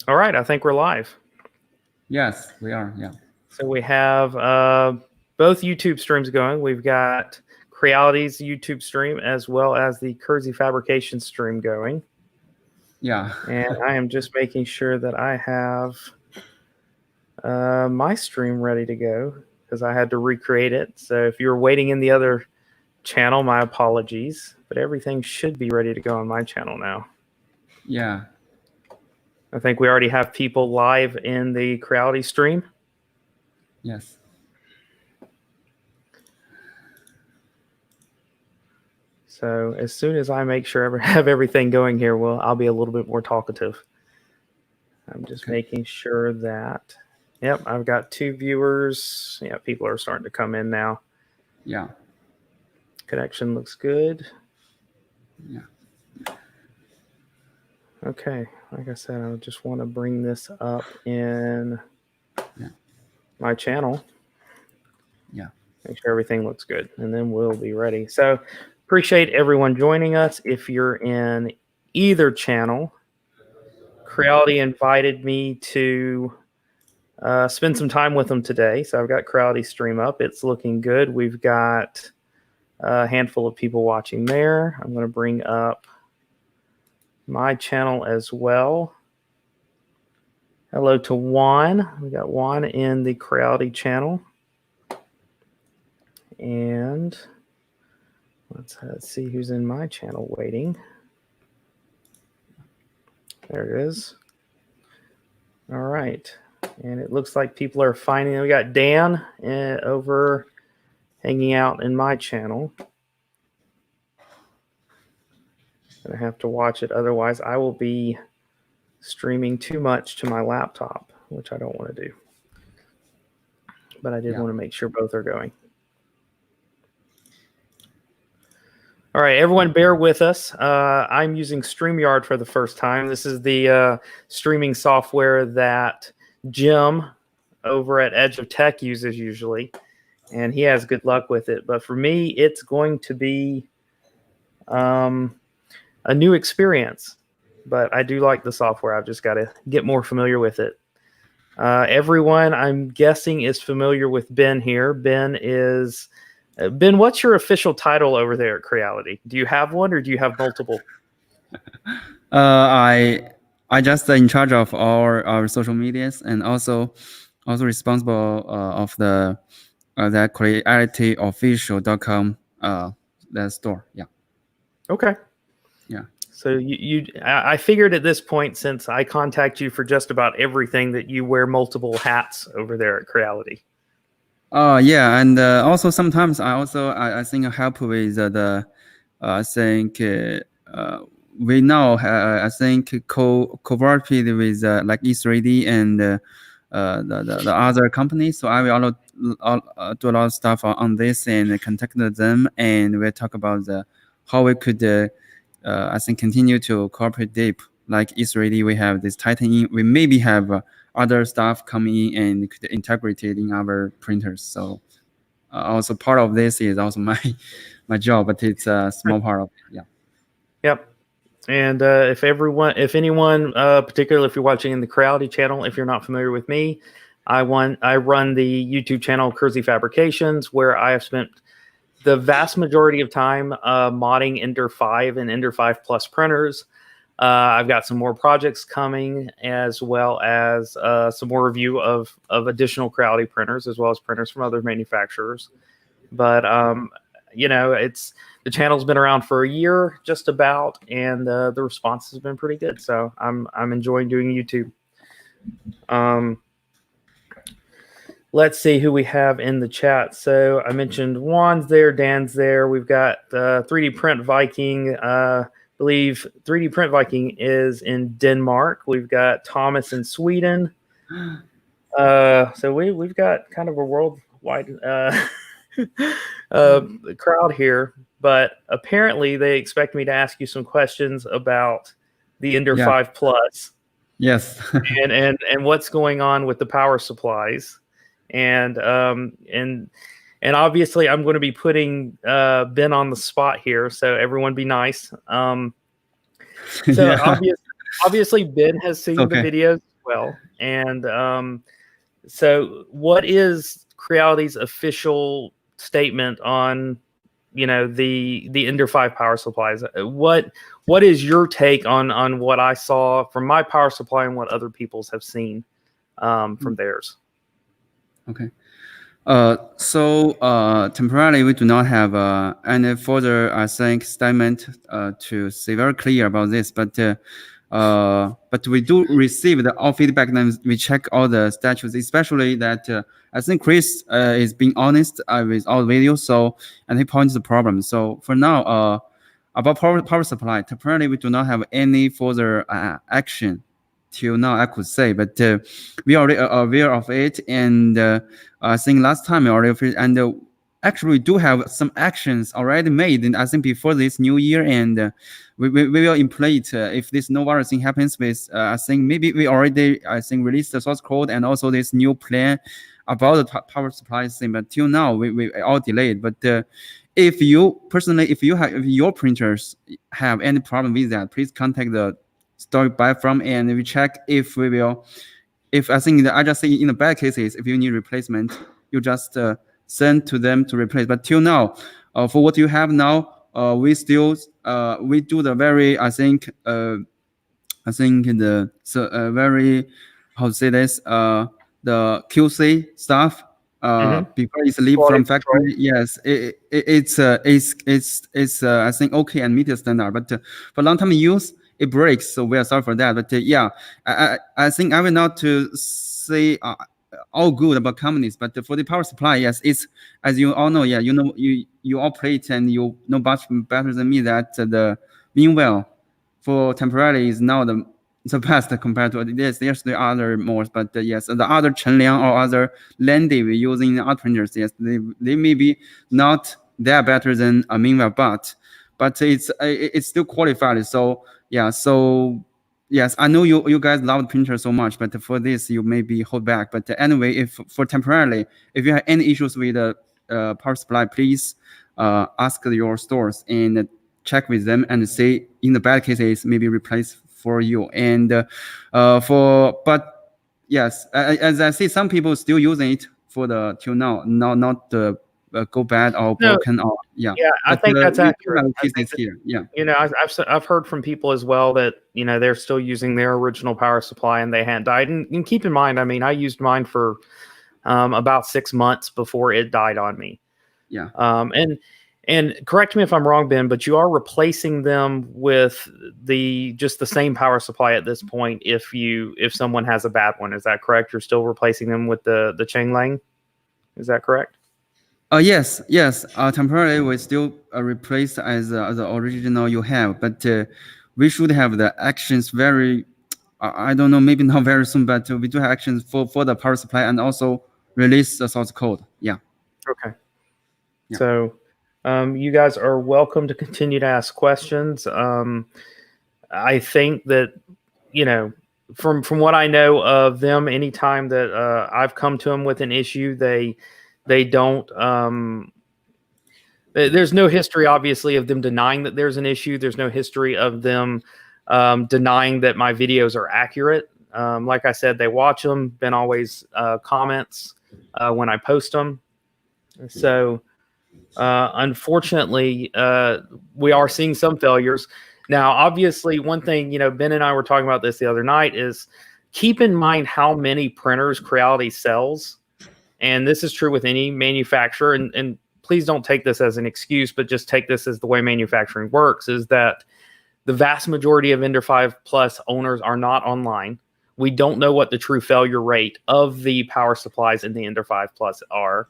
All right, I think we're live. Yes, we are. Yeah. So we have both YouTube streams going. We've got Creality's YouTube stream as well as the Kersey Fabrications stream going. Yeah. And I am just making sure that I have my stream ready to go because I had to recreate it. So if you're waiting in the other channel, my apologies. But everything should be ready to go on my channel now. Yeah. I think we already have people live in the Creality stream. Yes. So as soon as I make sure I have everything going here, I'll be a little bit more talkative. I'm just making sure that, yep, I've got 2 viewers. Yeah, people are starting to come in now. Yeah. Connection looks good. Yeah. Okay, like I said, I just want to bring this up in my channel. Yeah. Make sure everything looks good, and then we'll be ready. So appreciate everyone joining us. If you're in either channel, Creality invited me to spend some time with them today. So I've got Creality stream up. It's looking good. We've got a handful of people watching there. I'm going to bring up my channel as well. Hello to Juan. We got Juan in the Creality channel. And let's see who's in my channel waiting. There it is. All right. And it looks like people are finding. We got Dan over hanging out in my channel. Gonna have to watch it. Otherwise, I will be streaming too much to my laptop, which I don't want to do. But I did want to make sure both are going. All right, everyone, bear with us. I'm using StreamYard for the first time. This is the streaming software that Jim over at Edge of Tech uses usually, and he has good luck with it. But for me, it's going to be a new experience. But I do like the software. I've just got to get more familiar with it. Everyone, I'm guessing, is familiar with Ben here. Ben, what's your official title over there at Creality? Do you have one or do you have multiple? I just in charge of our social medias and also responsible of the crealityofficial.com that store. Yeah. Okay. Yeah. So I figured at this point, since I contact you for just about everything, that you wear multiple hats over there at Creality. Yeah, and also sometimes I think help with I think we now I think cooperated with like E3D and the other companies. So I will do a lot of stuff on this and contact them, and we'll talk about how we could I think continue to cooperate deep. Like E3D, we have this Titan. We maybe have other stuff coming in and could integrate it in our printers. So also part of this is also my job, but it's a small part of it. Yeah. Yep. And if anyone, particularly if you're watching in the Creality channel, if you're not familiar with me, I run the YouTube channel Kersey Fabrications, where I have spent the vast majority of time modding Ender 5 and Ender 5 Plus printers. I've got some more projects coming, as well as some more review of additional Creality printers, as well as printers from other manufacturers. But the channel's been around for a year, just about, and the response has been pretty good. So I'm enjoying doing YouTube. Let's see who we have in the chat. So I mentioned Juan's there, Dan's there. We've got 3D Print Viking. I believe 3D Print Viking is in Denmark. We've got Thomas in Sweden. So we've got kind of a worldwide crowd here. But apparently they expect me to ask you some questions about the Ender 5 Plus. Yes. and what's going on with the power supplies. And obviously I'm going to be putting Ben on the spot here, so everyone be nice. Obviously Ben has seen the videos well. And so, what is Creality's official statement on, the Ender 5 power supplies? What is your take on what I saw from my power supply and what other people's have seen from theirs? Okay. So temporarily, we do not have any further, I think, statement to say very clear about this. But we do receive all feedback, and we check all the statues, especially that I think Kris is being honest with all the videos. So, and he points the problem. So for now, about power supply, temporarily we do not have any further action till now, I could say, but we are already aware of it, and I think last time we already, and actually we do have some actions already made, and I think before this new year, and we will implement if this no virus thing happens with, I think maybe we already, released the source code and also this new plan about the power supply thing, but till now we all delayed. But if you personally, if your printers have any problem with that, please contact the store buy from, and we check if we will. If I think I just say in the bad cases, if you need replacement, you just send to them to replace. But till now, for what you have now, we still we do the very very, how to say this, the QC stuff before it's leave from factory. Yes, it's I think okay and meet the standard, but for long time use it breaks, so we are sorry for that. But yeah, I think I will not to say all good about companies, but for the power supply, yes, it's, as you all know, yeah, you operate and you know much better than me that the meanwhile for temporarily is now the best compared to this. There's the other modes, but yes, the other Chenliang or other Landy we using art printers, yes, they may be not that better than a meanwhile, but it's still qualified. So yeah, so yes, I know you guys love printer so much, but for this you maybe hold back. But anyway, if for temporarily, if you have any issues with the power supply, please ask your stores and check with them and say in the bad cases maybe replace for you. And but yes, as I see, some people still using it for the till now, not the go bad or broken or yeah. I think that's accurate. Here. Yeah, I've heard from people as well that they're still using their original power supply and they hadn't died. And keep in mind, I mean, I used mine for about 6 months before it died on me. Yeah. And correct me if I'm wrong, Ben, but you are replacing them with just the same power supply at this point. If someone has a bad one, is that correct? You're still replacing them with the Chenglang. Is that correct? Yes. Temporarily, we still replace as the original you have, but we should have the actions very. I don't know, maybe not very soon, but we do have actions for the power supply and also release the source code. Yeah. Okay. Yeah. So, you guys are welcome to continue to ask questions. I think that from what I know of them, anytime that I've come to them with an issue, they don't there's no history obviously of them denying that there's an issue. There's no history of them denying that my videos are accurate. Like I said, they watch them. Ben always comments when I post them. So unfortunately, we are seeing some failures. Now, obviously, one thing, Ben and I were talking about this the other night, is keep in mind how many printers Creality sells. And this is true with any manufacturer. And please don't take this as an excuse, but just take this as the way manufacturing works, is that the vast majority of Ender 5 Plus owners are not online. We don't know what the true failure rate of the power supplies in the Ender 5 Plus are.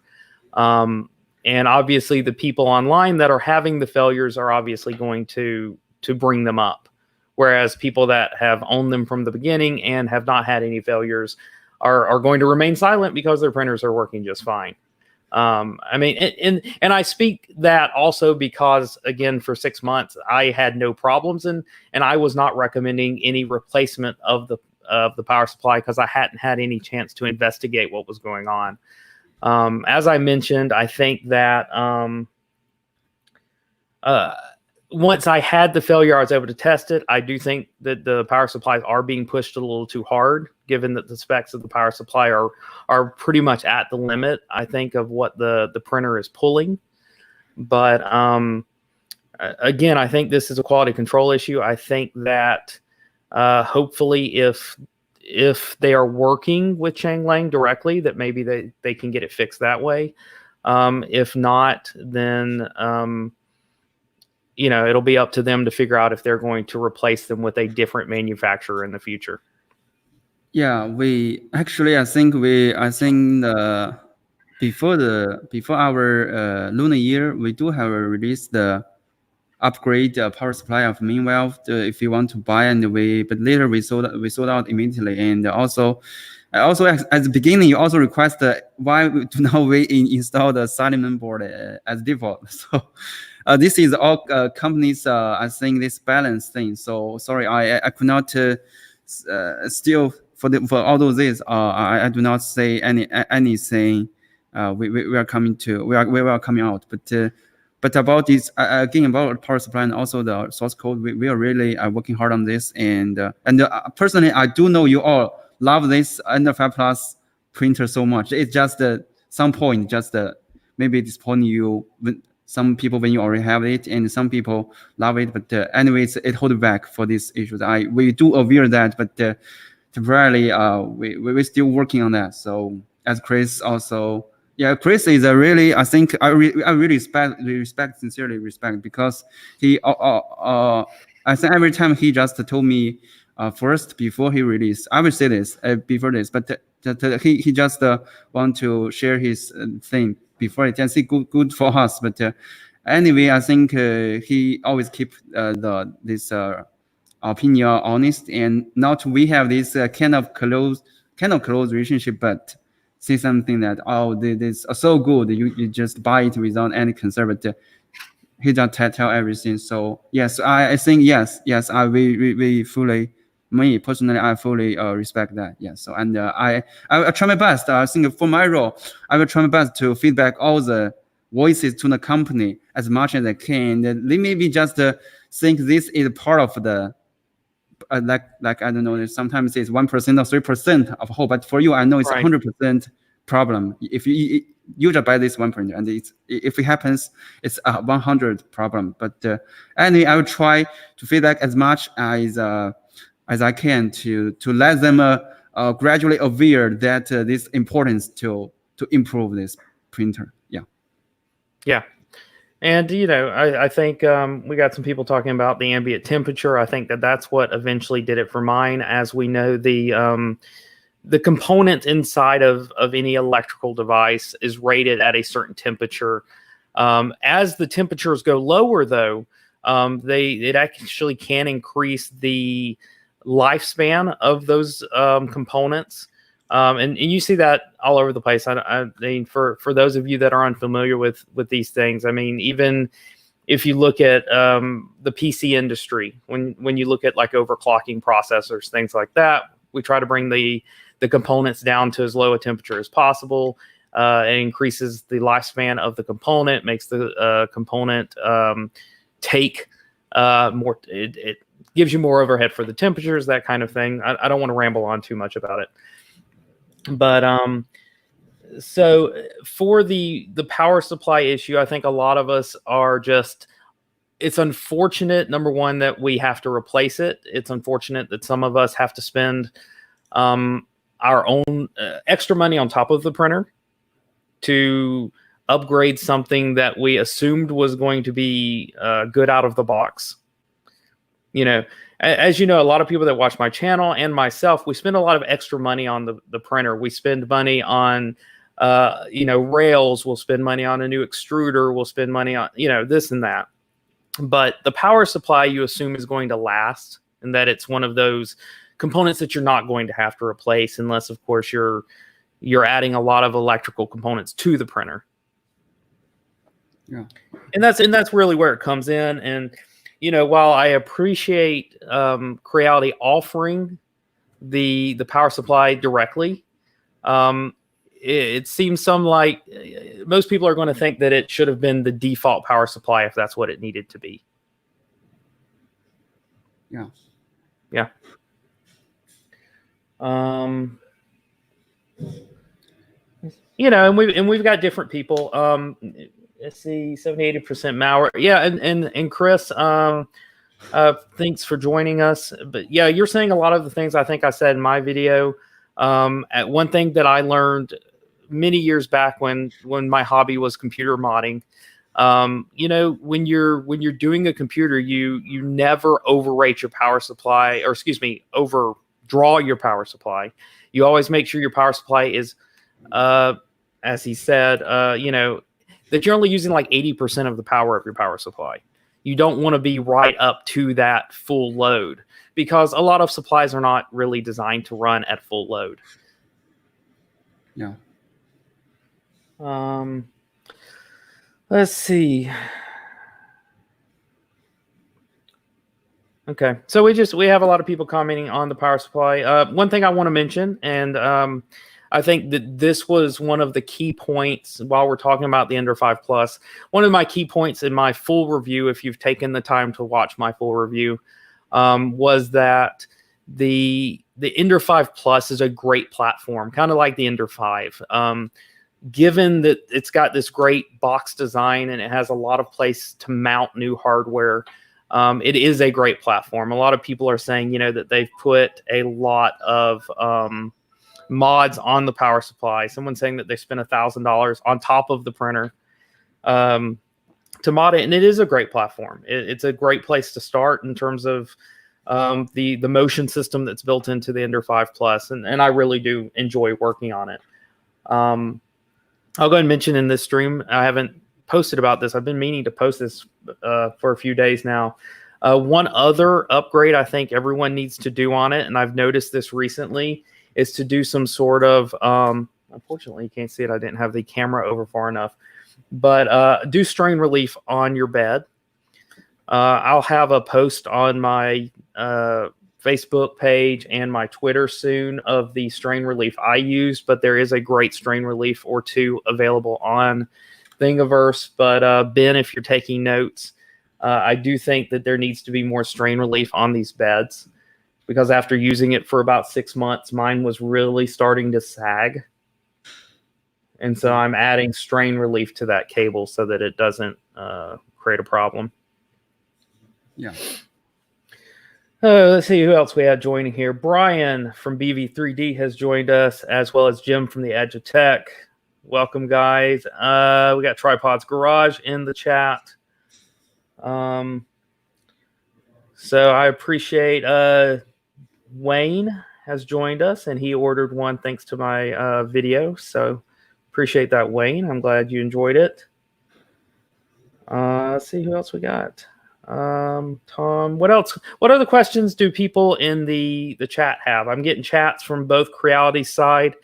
And obviously, the people online that are having the failures are obviously going to bring them up. Whereas people that have owned them from the beginning and have not had any failures are going to remain silent because their printers are working just fine. I mean, and I speak that also because, again, for 6 months, I had no problems and I was not recommending any replacement of the power supply because I hadn't had any chance to investigate what was going on. As I mentioned, I think that once I had the failure, I was able to test it. I do think that the power supplies are being pushed a little too hard, given that the specs of the power supply are pretty much at the limit, I think, of what the printer is pulling. But again, I think this is a quality control issue. I think that hopefully if they are working with Changlang directly, that maybe they can get it fixed that way. If not, then it'll be up to them to figure out if they're going to replace them with a different manufacturer in the future. Yeah, we actually, I think before our lunar year, we do have released the upgrade power supply of main valve if you want to buy, but later we sold out immediately. And also at the beginning, you also request why do not we install the silent board as default. So this is all companies I think this balance thing. So sorry, I could not still for all of this I do not say anything. We are coming out, but about this again, about power supply and also the source code, we are really working hard on this. And personally, I do know you all love this Under 5 Plus printer so much. It's just some point, maybe disappoint you. Some people when you already have it, and some people love it. But anyways, it holds back for these issues. We do aware that, but temporarily, we're still working on that. So as Kris also. Yeah, Kris is a really, I think I really sincerely respect, because he I think every time he just told me first before he released, I will say this before this, but he just want to share his thing before it. And see good for us. But anyway, I think he always keep this opinion honest, and not we have this kind of close relationship, but say something that this is so good, you just buy it without any concern. But he don't tell everything. So yes, I think yes, we fully, me personally, I fully respect that. Yes. So and I try my best. I think for my role, I will try my best to feedback all the voices to the company as much as I can. They maybe just think this is part of the like I don't know, sometimes it's 1% or 3% of whole, but for you, I know it's 100% problem. If you just buy this 1%, and if it happens, it's a 100 problem. But anyway, I will try to feedback as much as I can to let them gradually aware that this importance to improve this printer. Yeah. And, I think we got some people talking about the ambient temperature. I think that's what eventually did it for mine. As we know, the component inside of any electrical device is rated at a certain temperature. As the temperatures go lower, though, it actually can increase the lifespan of those components. And you see that all over the place. I mean, for those of you that are unfamiliar with these things, I mean, even if you look at the PC industry, when you look at like overclocking processors, things like that, we try to bring the components down to as low a temperature as possible. It increases the lifespan of the component, makes the component take more. It gives you more overhead for the temperatures, that kind of thing. I don't want to ramble on too much about it. But so for the power supply issue, I think a lot of us are just, it's unfortunate, number one, that we have to replace it. It's unfortunate that some of us have to spend our own extra money on top of the printer to upgrade something that we assumed was going to be good out of the box. As you know, a lot of people that watch my channel and myself, we spend a lot of extra money on the printer. We spend money on, rails. We'll spend money on a new extruder. We'll spend money on, this and that. But the power supply you assume is going to last, and that it's one of those components that you're not going to have to replace, unless, of course, you're adding a lot of electrical components to the printer. Yeah, and that's really where it comes in. And while I appreciate Creality offering the power supply directly, it seems like most people are going to think that it should have been the default power supply if that's what it needed to be. Yeah. Yeah. And we've got different people. Let's see, 70-80% malware. Yeah, and Chris, thanks for joining us. But yeah, you're saying a lot of the things I think I said in my video. One thing that I learned many years back when my hobby was computer modding. When you're doing a computer, you never overrate your power supply, or excuse me, overdraw your power supply. You always make sure your power supply is, as he said, that you're only using like 80% of the power of your power supply. You don't want to be right up to that full load, because a lot of supplies are not really designed to run at full load. Yeah. Let's see. Okay, so we have a lot of people commenting on the power supply. One thing I want to mention, and I think that this was one of the key points while we're talking about the Ender 5 Plus. One of my key points in my full review, if you've taken the time to watch my full review, was that the Ender 5 Plus is a great platform, kind of like the Ender 5. Given that it's got this great box design and it has a lot of place to mount new hardware, it is a great platform. A lot of people are saying, that they've put a lot of mods on the power supply. Someone's saying that they spent $1,000 on top of the printer to mod it, and it is a great platform. It's a great place to start in terms of the motion system that's built into the Ender 5 Plus, and I really do enjoy working on it. I'll go ahead and mention in this stream, I haven't posted about this. I've been meaning to post this for a few days now. One other upgrade I think everyone needs to do on it, and I've noticed this recently, is to do some sort of, unfortunately you can't see it, I didn't have the camera over far enough, but do strain relief on your bed. I'll have a post on my Facebook page and my Twitter soon of the strain relief I used, but there is a great strain relief or two available on Thingiverse. But Ben, if you're taking notes, I do think that there needs to be more strain relief on these beds, because after using it for about 6 months, mine was really starting to sag. And so I'm adding strain relief to that cable so that it doesn't create a problem. Yeah. Let's see who else we had joining here. Brian from BV3D has joined us, as well as Jim from the Edge of Tech. Welcome, guys. We got Tripods Garage in the chat. So I appreciate Wayne has joined us, and he ordered one thanks to my video. So appreciate that, Wayne. I'm glad you enjoyed it. Let's see who else we got. Tom, what else? What other questions do people in the chat have? I'm getting chats from both Creality side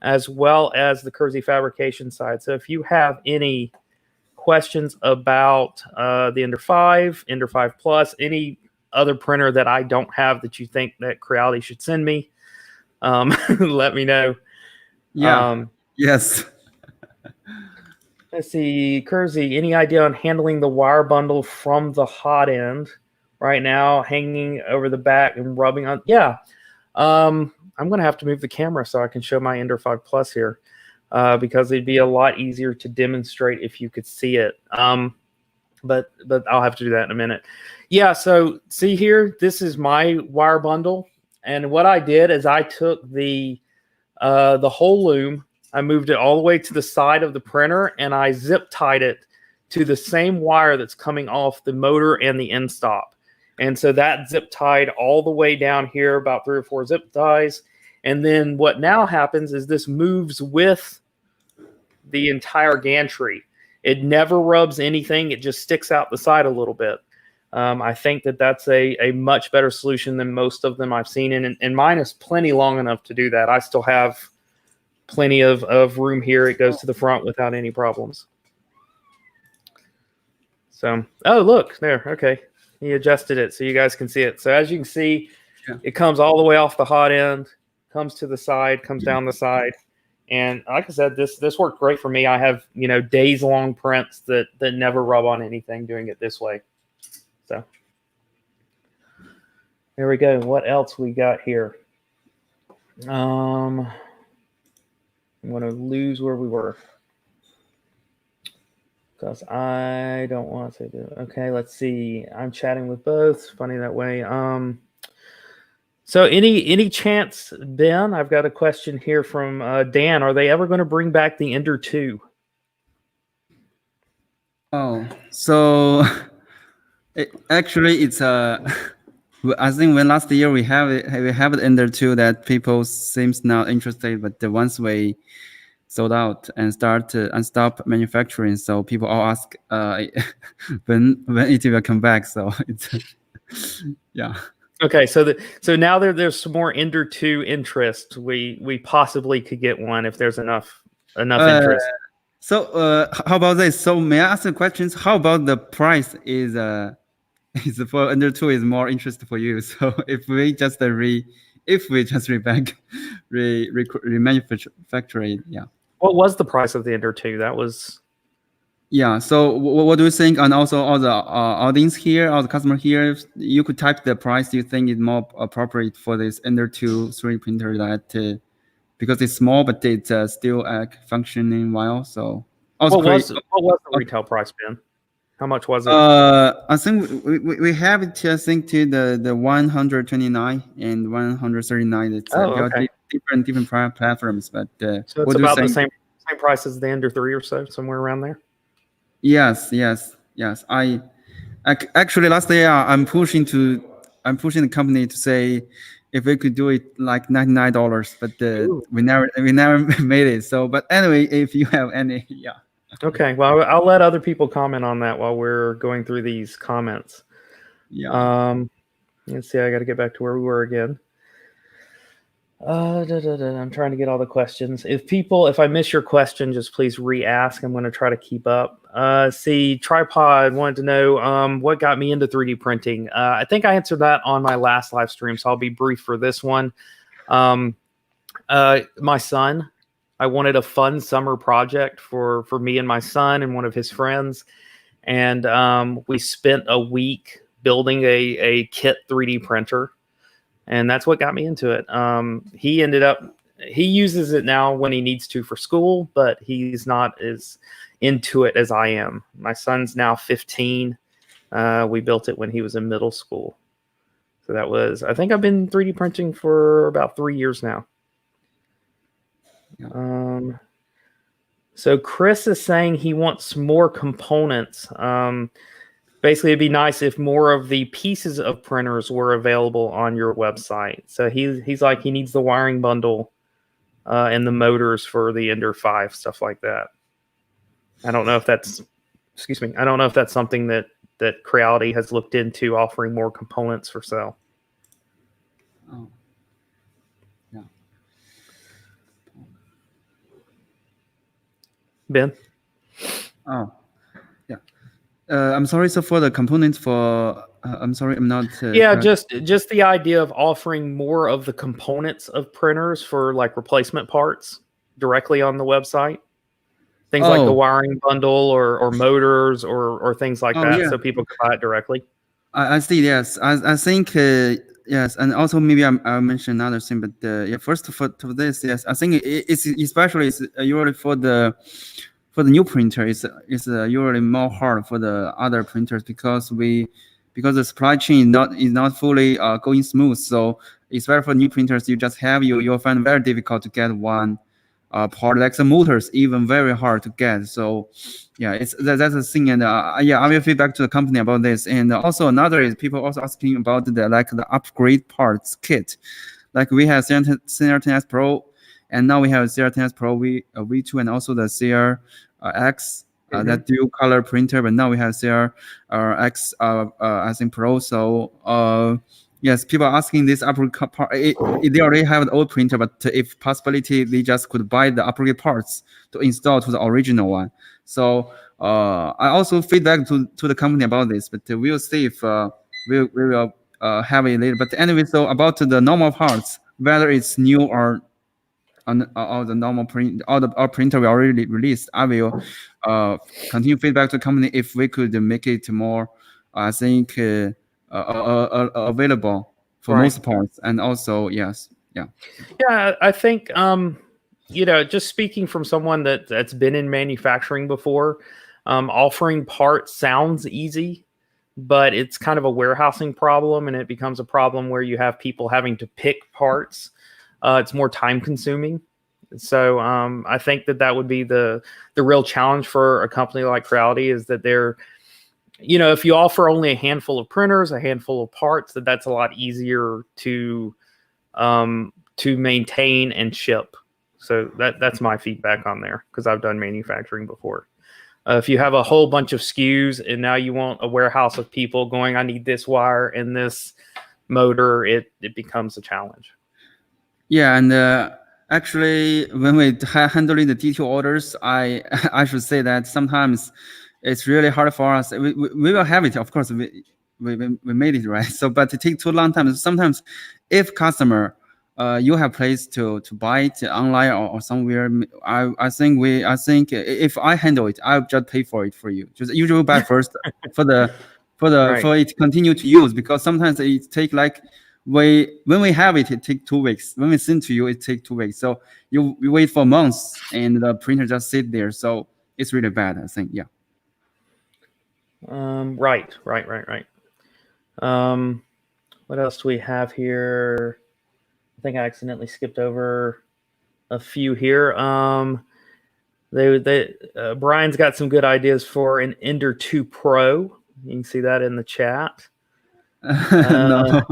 as well as the Kersey Fabrications side. So if you have any questions about the Ender 5, Ender 5 Plus, any other printer that I don't have that you think that Creality should send me, let me know. Yeah. Yes. Let's see, Kersey, any idea on handling the wire bundle from the hot end right now, hanging over the back and rubbing on? Yeah. I'm going to have to move the camera so I can show my Ender 5 Plus here, because it'd be a lot easier to demonstrate if you could see it. But I'll have to do that in a minute. Yeah, so see here, this is my wire bundle. And what I did is I took the whole loom, I moved it all the way to the side of the printer, and I zip tied it to the same wire that's coming off the motor and the end stop. And so that zip tied all the way down here, about 3 or 4 zip ties. And then what now happens is this moves with the entire gantry. It never rubs anything. It just sticks out the side a little bit. I think that that's a much better solution than most of them I've seen. And mine is plenty long enough to do that. I still have plenty of room here. It goes to the front without any problems. So, oh, look there. Okay. He adjusted it so you guys can see it. So as you can see, it comes all the way off the hot end, comes to the side, comes down the side. And like I said, this worked great for me. I have, days long prints that never rub on anything doing it this way. So, There we go. What else we got here? I'm going to lose where we were because I don't want to say that. Okay, let's see. I'm chatting with both. Funny that way. So any chance, Ben? I've got a question here from Dan. Are they ever going to bring back the Ender 2? Oh, so actually, it's I think when last year we have it Ender 2 that people seems not interested, but once we sold out and stop manufacturing, so people all ask when it will come back. So it's yeah. Okay, so now there's some more Ender 2 interest. We possibly could get one if there's enough interest. So how about this? So may I ask the questions? How about the price is for Ender 2 is more interesting for you? So if we just remanufacture it, yeah. What was the price of the Ender 2? That was Yeah. So what do you think? And also all the audience here, all the customer here, you could type the price you think is more appropriate for this Ender 2 3D printer that because it's small but it's still functioning well. So also what was the retail price, Ben? How much was it? I think we have it. I think to the 129 and 139. It's okay. different platforms, but so it's about the same price as the Ender 3 or so, somewhere around there. Yes. I actually last year I'm pushing the company to say if we could do it like $99, but we never made it. So, but anyway, if you have any, yeah. Okay, well, I'll let other people comment on that while we're going through these comments. Yeah. Let's see. I got to get back to where we were again. I'm trying to get all the questions. If I miss your question, just please re-ask. I'm going to try to keep up. See, Tripod wanted to know what got me into 3D printing. I think I answered that on my last live stream, so I'll be brief for this one. My son. I wanted a fun summer project for me and my son and one of his friends, and we spent a week building a kit 3D printer. And that's what got me into it. He uses it now when he needs to for school, but he's not as into it as I am. My son's now 15. We built it when he was in middle school. So I think I've been 3D printing for about 3 years now. So Chris is saying he wants more components. Basically, it'd be nice if more of the pieces of printers were available on your website. So he's like, he needs the wiring bundle and the motors for the Ender 5, stuff like that. I don't know if that's something that Creality has looked into, offering more components for sale. Oh. Yeah. Ben? Oh. I'm sorry. So for the components I'm sorry, I'm not. Just the idea of offering more of the components of printers for like replacement parts directly on the website. Things like the wiring bundle or motors or things like that, so people can buy it directly. I see. Yes, I think yes, and also maybe I'll mention another thing. But first for this, yes, I think it's especially usually for the new printer is usually more hard for the other printers because the supply chain is not fully going smooth. So especially for new printers, you'll find very difficult to get one part, like the motors, even very hard to get. So yeah, that's a thing. And I will feedback to the company about this. And also another is people also asking about the upgrade parts kit. Like we have CR10S Pro, and now we have CR10S Pro V2 and also the CR that dual color printer. But now we have CR I think Pro. So yes, people are asking this upgrade part. They already have an old printer, but if possibility, they just could buy the upgrade parts to install to the original one. So I also feedback to the company about this, but we'll see if we will have it later. But anyway, so about the normal parts, whether it's new or the normal print, our printer we already released, I will continue feedback to the company if we could make it more, I think, available for most parts. And also, yes, yeah. Yeah, I think just speaking from someone that's been in manufacturing before, offering parts sounds easy, but it's kind of a warehousing problem, and it becomes a problem where you have people having to pick parts. It's more time consuming. So I think that would be the real challenge for a company like Creality, is that they're, if you offer only a handful of printers, a handful of parts, that's a lot easier to maintain and ship. So that's my feedback on there, because I've done manufacturing before. If you have a whole bunch of SKUs and now you want a warehouse of people going, I need this wire and this motor, it becomes a challenge. Yeah, and actually, when we handling the detail orders, I I should say that sometimes it's really hard for us. We will have it, of course. We made it, right. So, but it takes too long time. Sometimes, if customer, you have place to buy it online or somewhere, I think if I handle it, I'll just pay for it for you. Just usually buy first for it continue to use, because sometimes it take like. When we have it, it takes 2 weeks. When we send to you, it takes 2 weeks. So you wait for months, and the printer just sit there. So it's really bad, I think. Yeah. Right. What else do we have here? I think I accidentally skipped over a few here. Brian's got some good ideas for an Ender 2 Pro. You can see that in the chat. No.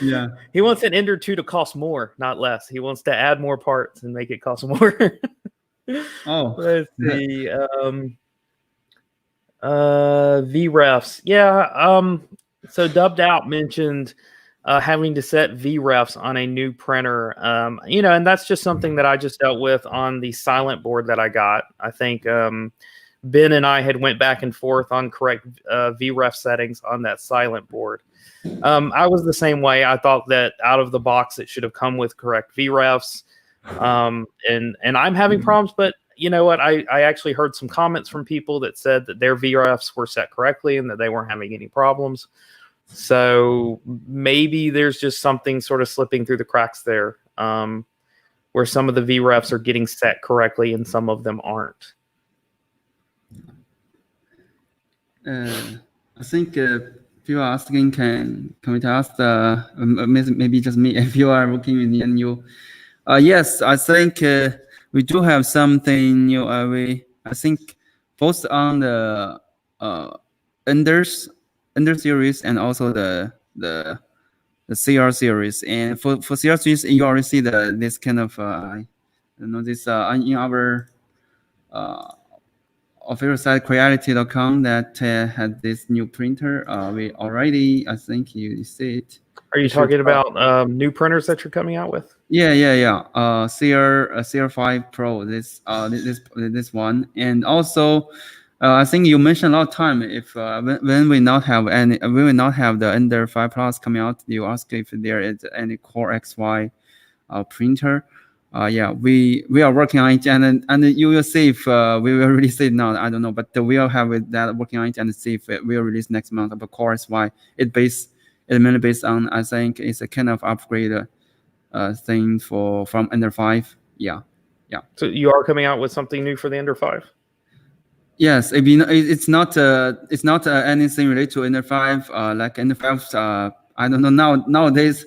Yeah. He wants an Ender 2 to cost more, not less. He wants to add more parts and make it cost more. Oh. Let's see. VREFs. Yeah. So Dubbed Out mentioned having to set VREFs on a new printer. And that's just something that I just dealt with on the silent board that I got. I think Ben and I had went back and forth on correct VREF settings on that silent board. I was the same way. I thought that out of the box it should have come with correct VREFs. And I'm having problems, but you know what? I actually heard some comments from people that said that their VREFs were set correctly and that they weren't having any problems. So maybe there's just something sort of slipping through the cracks there, where some of the VREFs are getting set correctly and some of them aren't. I think people are asking, can we tell us maybe just me, if you are working with the NU? Yes, I think we do have something new. I think both on the Ender series and also the CR series. And for CR series, you already see this kind of this in our official site Creality.com that had this new printer. We already, I think you see it. Are you talking about new printers that you're coming out with? Yeah. CR5 Pro. This one, and also I think you mentioned a lot of time. If when we not have the Ender 5 Plus coming out, you ask if there is any Core XY printer. Yeah, we are working on it, and you will see if we will release it now. I don't know, but we'll have that working on it and see if it will release next month. But Core XY, it's mainly based on, I think it's a kind of upgrade thing from Ender 5. Yeah. So you are coming out with something new for the Ender 5? Yes, it's not anything related to Ender 5. Like Ender 5, I don't know nowadays.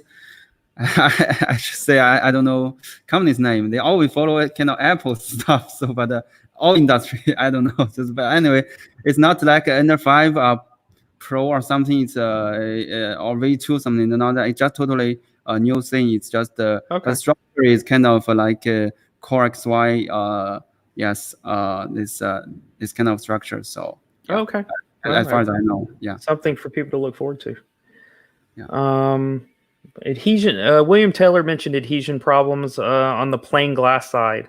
I should say I don't know company's name. They always follow it, kind of Apple stuff. So, but all industry, I don't know. But anyway, it's not like Ender 5 Pro or something. It's or V2 something. No, that it's just totally a new thing. It's just the structure is kind of like Core XY. Yes, this kind of structure. So yeah. Okay. As far as I know, yeah. Something for people to look forward to. Yeah. Adhesion. William Taylor mentioned adhesion problems on the plain glass side.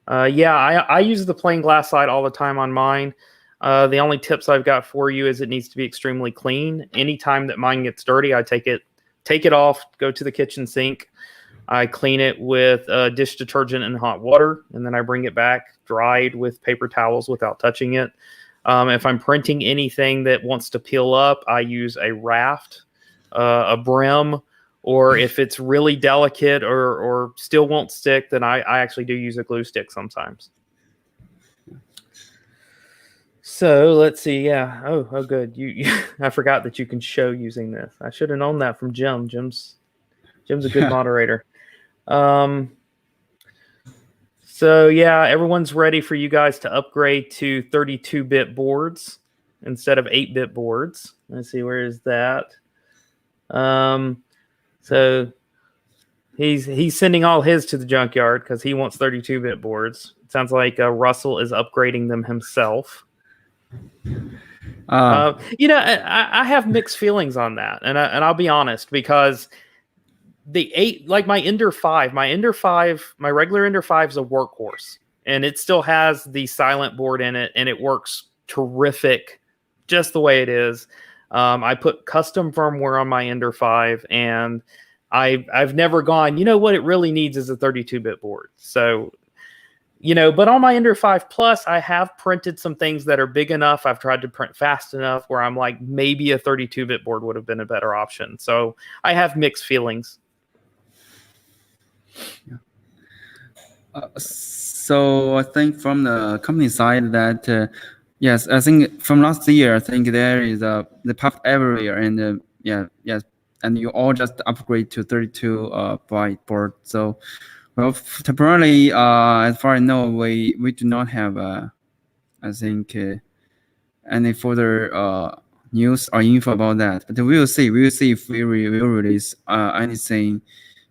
Yeah, I use the plain glass side all the time on mine. The only tips I've got for you is it needs to be extremely clean. Anytime that mine gets dirty, I take it off, go to the kitchen sink. I clean it with dish detergent and hot water, and then I bring it back dried with paper towels without touching it. If I'm printing anything that wants to peel up, I use a raft a brim, or if it's really delicate or still won't stick, then I actually do use a glue stick sometimes. So let's see. Yeah. Oh, good. You I forgot that you can show using this. I should have known that from Jim. Jim's a good moderator. So yeah, everyone's ready for you guys to upgrade to 32-bit boards instead of 8-bit boards. Let's see, where is that? So he's sending all his to the junkyard because he wants 32-bit boards. It sounds like Russell is upgrading them himself. I have mixed feelings on that, and I'll be honest, because my Ender 5, my regular Ender 5 is a workhorse, and it still has the silent board in it, and it works terrific just the way it is. I put custom firmware on my Ender 5, and I've never gone, what it really needs is a 32-bit board. So, but on my Ender 5 Plus, I have printed some things that are big enough. I've tried to print fast enough where I'm like, maybe a 32-bit board would have been a better option. So I have mixed feelings. So I think from the company side that yes, I think from last year I think there is the path everywhere, and yes, and you all just upgrade to 32 byte board. So well, temporarily, as far as I know, we do not have I think any further news or info about that. But we will see. We will see if we will release anything.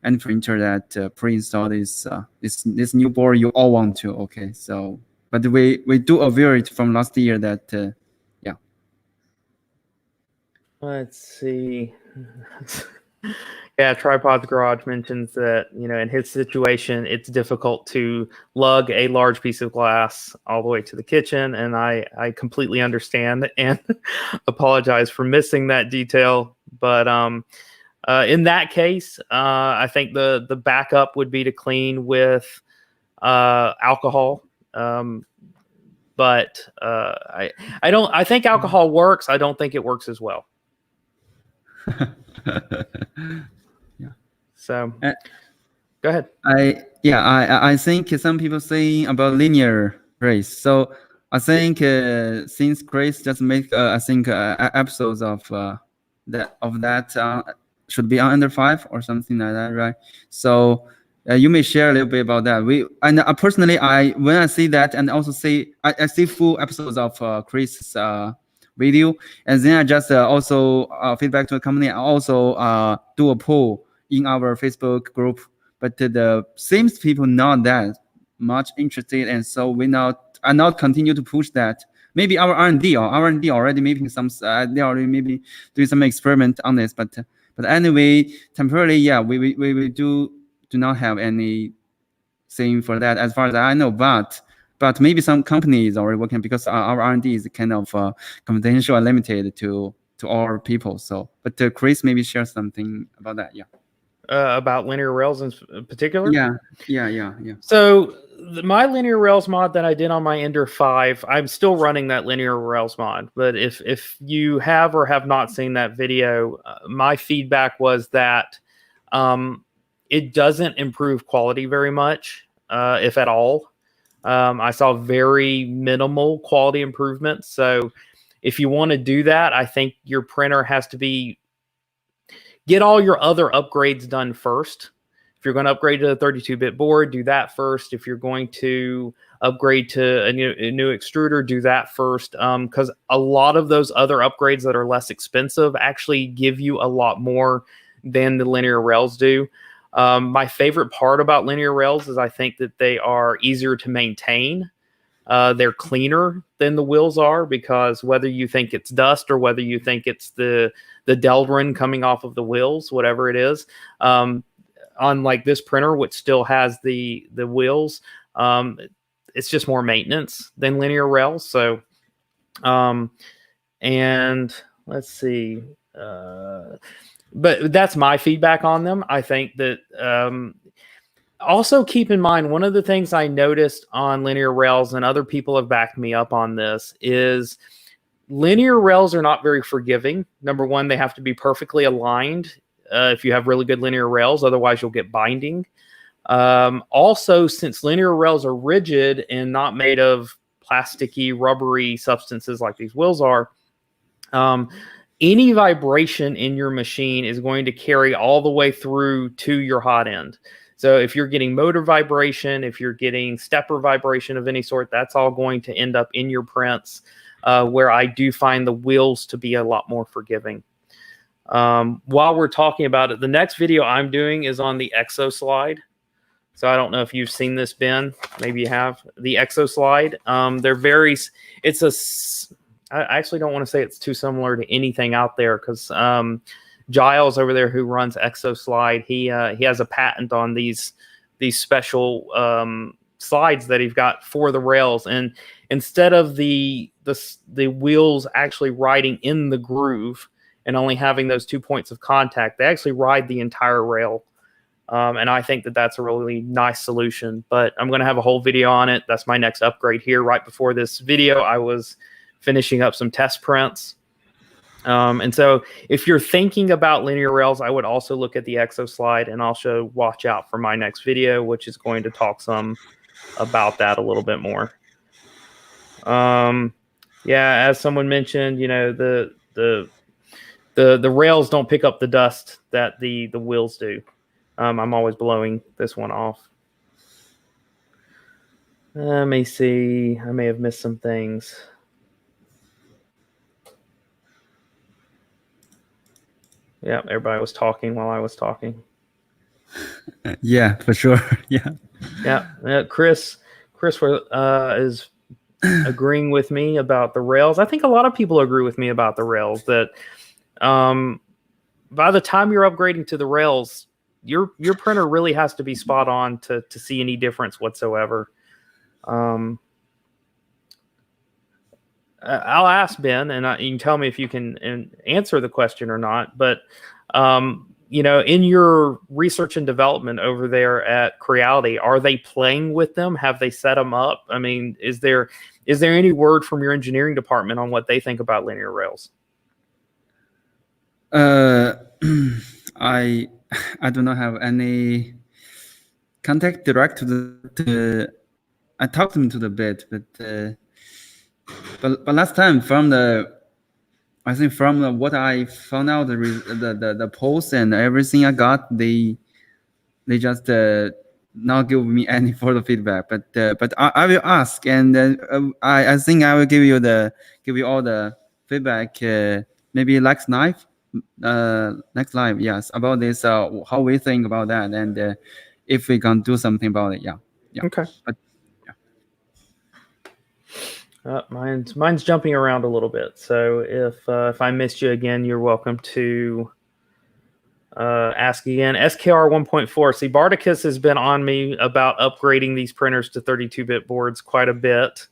And printer that pre-install this new board you all want to. Okay, so but we do aware it from last year that yeah. Let's see. Yeah, Tripod's Garage mentions that in his situation it's difficult to lug a large piece of glass all the way to the kitchen, and I completely understand and apologize for missing that detail, but in that case, I think the backup would be to clean with alcohol. But I think alcohol works. I don't think it works as well. Yeah. So go ahead. I think some people saying about linear race. So I think since Kris just make I think episodes of that should be on Ender 5 or something like that, right? So you may share a little bit about that. Personally, when I see that, and also I see full episodes of Kris' video, and then I just also feedback to the company. I also do a poll in our Facebook group, but the same people not that much interested, and so we not continue to push that. Maybe our R&D already making some. They already maybe doing some experiment on this, but anyway, temporarily, yeah, we do not have anything for that as far as I know. But maybe some companies already working, because our R&D is kind of confidential and limited to our people. So, but Kris maybe share something about that. Yeah. About linear rails in particular? Yeah. So my linear rails mod that I did on my Ender 5, I'm still running that linear rails mod. But if you have or have not seen that video, my feedback was that it doesn't improve quality very much, if at all. I saw very minimal quality improvements. So if you want to do that, I think your printer has to get all your other upgrades done first. If you're going to upgrade to a 32-bit board, do that first. If you're going to upgrade to a new extruder, do that first. Because a lot of those other upgrades that are less expensive actually give you a lot more than the linear rails do. My favorite part about linear rails is I think that they are easier to maintain. They're cleaner than the wheels are, because whether you think it's dust or whether you think it's the Delrin coming off of the wheels, whatever it is, on like this printer, which still has the wheels, it's just more maintenance than linear rails. So, and let's see, but that's my feedback on them. I think that also keep in mind, one of the things I noticed on linear rails, and other people have backed me up on this, is linear rails are not very forgiving. Number one, they have to be perfectly aligned if you have really good linear rails. Otherwise, you'll get binding. Also, since linear rails are rigid and not made of plasticky, rubbery substances like these wheels are, any vibration in your machine is going to carry all the way through to your hot end. So if you're getting motor vibration, if you're getting stepper vibration of any sort, that's all going to end up in your prints, where I do find the wheels to be a lot more forgiving. While we're talking about it, the next video I'm doing is on the Exo Slide. So I don't know if you've seen this, Ben. Maybe you have. The Exo Slide. They're very, it's a, I actually don't want to say it's too similar to anything out there, because Giles over there, who runs Exo Slide, he has a patent on these special slides that he's got for the rails, and instead of the wheels actually riding in the groove and only having those 2 points of contact, they actually ride the entire rail. And I think that that's a really nice solution, but I'm going to have a whole video on it. That's my next upgrade here. Right before this video, I was finishing up some test prints. And so if you're thinking about linear rails, I would also look at the Exo Slide, and also watch out for my next video, which is going to talk some about that a little bit more. Yeah, as someone mentioned, you know, the rails don't pick up the dust that the wheels do. I'm always blowing this one off. Let me see. I may have missed some things. Yeah, everybody was talking while I was talking. Yeah, for sure. Yeah. Yeah. Kris is agreeing with me about the rails. I think a lot of people agree with me about the rails, that by the time you're upgrading to the rails, your printer really has to be spot on to see any difference whatsoever. I'll ask Ben, and you can tell me if you can answer the question or not. But you know, in your research and development over there at Creality, are they playing with them? Have they set them up? I mean, is there any word from your engineering department on what they think about linear rails? I do not have any contact direct to the. I talked to them to the bit, but last time I think from what I found out, the posts and everything I got, they just not give me any further feedback. But I will ask, and I think I will give you all the feedback maybe next live. Next live, yes, about this, how we think about that, and if we can do something about it. Yeah. Okay. But, mine's jumping around a little bit, so if I missed you again, you're welcome to ask again. SKR 1.4. See, Bardicus has been on me about upgrading these printers to 32-bit boards quite a bit.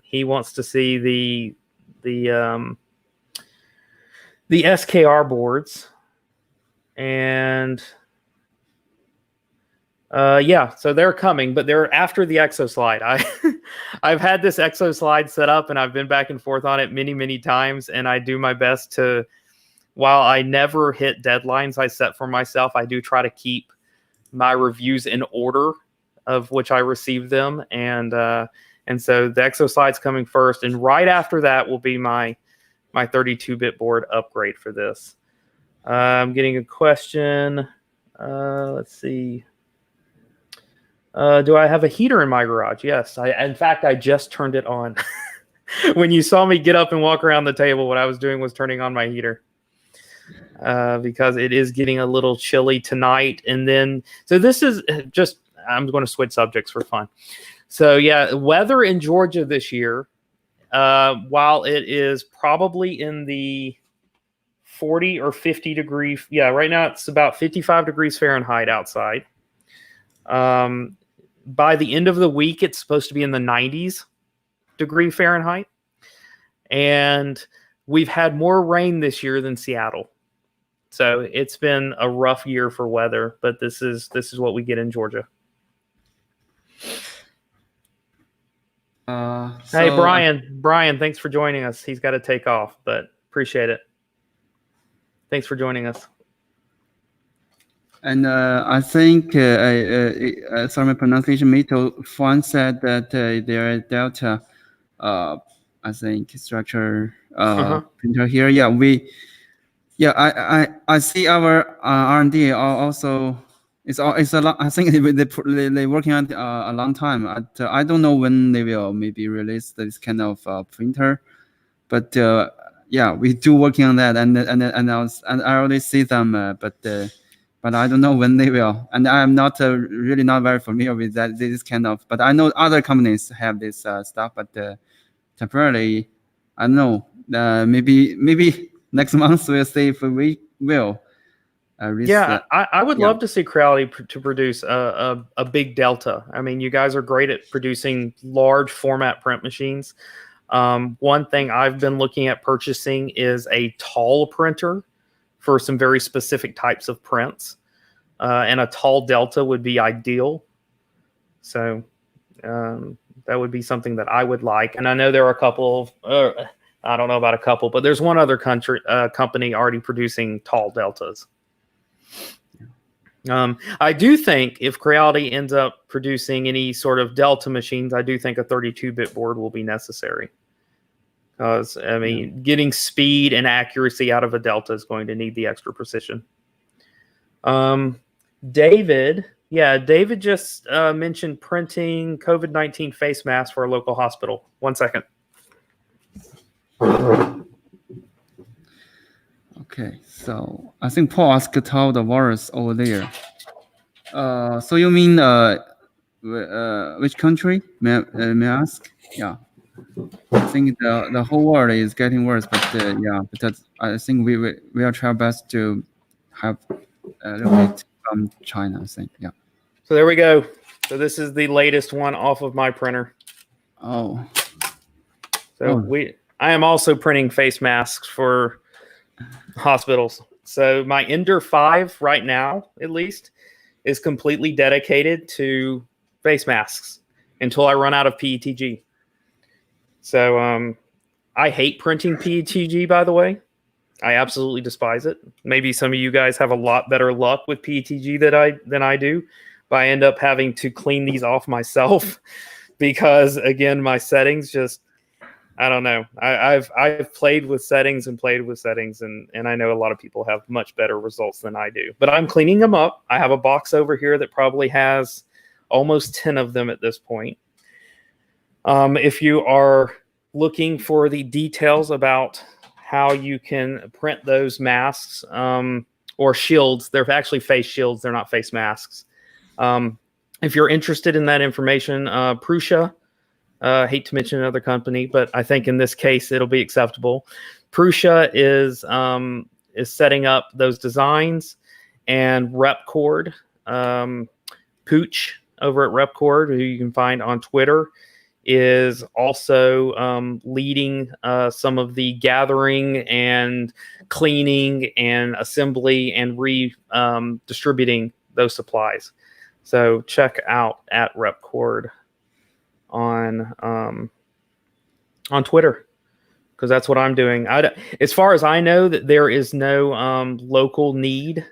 He wants to see the SKR boards, and yeah, so they're coming, but they're after the Exo Slide. I've had this Exo Slide set up, and I've been back and forth on it many times, and I do my best to, while I never hit deadlines I set for myself, I do try to keep my reviews in order of which I receive them, and so the Exo Slide's coming first, and right after that will be my 32-bit board upgrade for this. I'm getting a question. Let's see. Do I have a heater in my garage? Yes. In fact, I just turned it on. When you saw me get up and walk around the table, what I was doing was turning on my heater. Because it is getting a little chilly tonight. And then, so this is just, I'm going to switch subjects for fun. So yeah, weather in Georgia this year, while it is probably in the 40 or 50 degree, yeah, right now it's about 55 degrees Fahrenheit outside. By the end of the week, it's supposed to be in the 90s degree Fahrenheit. And we've had more rain this year than Seattle. So it's been a rough year for weather, but this is what we get in Georgia. Hey, Brian, thanks for joining us. He's got to take off, but appreciate it. Thanks for joining us. And I think, sorry, my pronunciation, Mito Fan said that their Delta, I think, structure printer here. I see our R&D also. It's a lot. I think they working on a long time. I don't know when they will maybe release this kind of printer, but we do working on that, and I already see them, but I don't know when they will. And I'm not really not very familiar with that this kind of. But I know other companies have this stuff, but temporarily, I don't know. Maybe next month we'll see if we will. I would love to see Creality to produce a big Delta. I mean, you guys are great at producing large format print machines. One thing I've been looking at purchasing is a tall printer for some very specific types of prints. And a tall Delta would be ideal. So that would be something that I would like. And I know there are a couple of, I don't know about a couple, but there's one other company already producing tall Deltas. I do think if Creality ends up producing any sort of Delta machines, I do think a 32-bit board will be necessary. Because, I mean, getting speed and accuracy out of a Delta is going to need the extra precision. David just mentioned printing COVID-19 face masks for a local hospital. 1 second. Okay, so I think Paul asked how the virus over there. So you mean which country? May I ask? Yeah, I think the whole world is getting worse, but but I think we will try our best to have a little bit from China. I think, yeah. So there we go. So this is the latest one off of my printer. Oh. So I am also printing face masks for hospitals. So my Ender 5 right now, at least, is completely dedicated to face masks until I run out of PETG. So I hate printing PETG, by the way. I absolutely despise it. Maybe some of you guys have a lot better luck with PETG than I do, but I end up having to clean these off myself because, again, my settings just, I don't know. I've played with settings, and I know a lot of people have much better results than I do. But I'm cleaning them up. I have a box over here that probably has almost 10 of them at this point. If you are looking for the details about how you can print those masks or shields, they're actually face shields. They're not face masks. If you're interested in that information, Prusa, hate to mention another company, but I think in this case it'll be acceptable. Prusa is setting up those designs, and Repcord, Pooch over at Repcord, who you can find on Twitter, is also leading some of the gathering and cleaning and assembly and distributing those supplies. So check out at Repcord on Twitter, because that's what I'm doing. As far as I know, that there is no local need.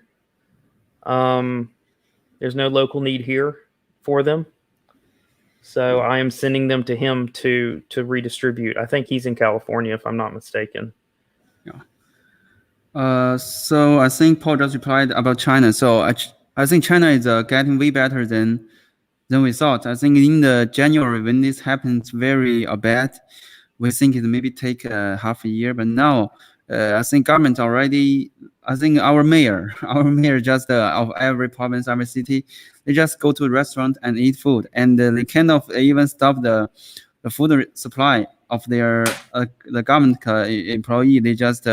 There's no local need here for them. So I am sending them to him to redistribute. I think he's in California, if I'm not mistaken. Yeah. So I think Paul just replied about China. So I think China is getting way better than we thought. I think in the January when this happens very bad, we think it maybe take half a year. But now I think government already. I think our mayor just of every province, every city, they just go to a restaurant and eat food, and they kind of even stop the food supply of their the government employee. They just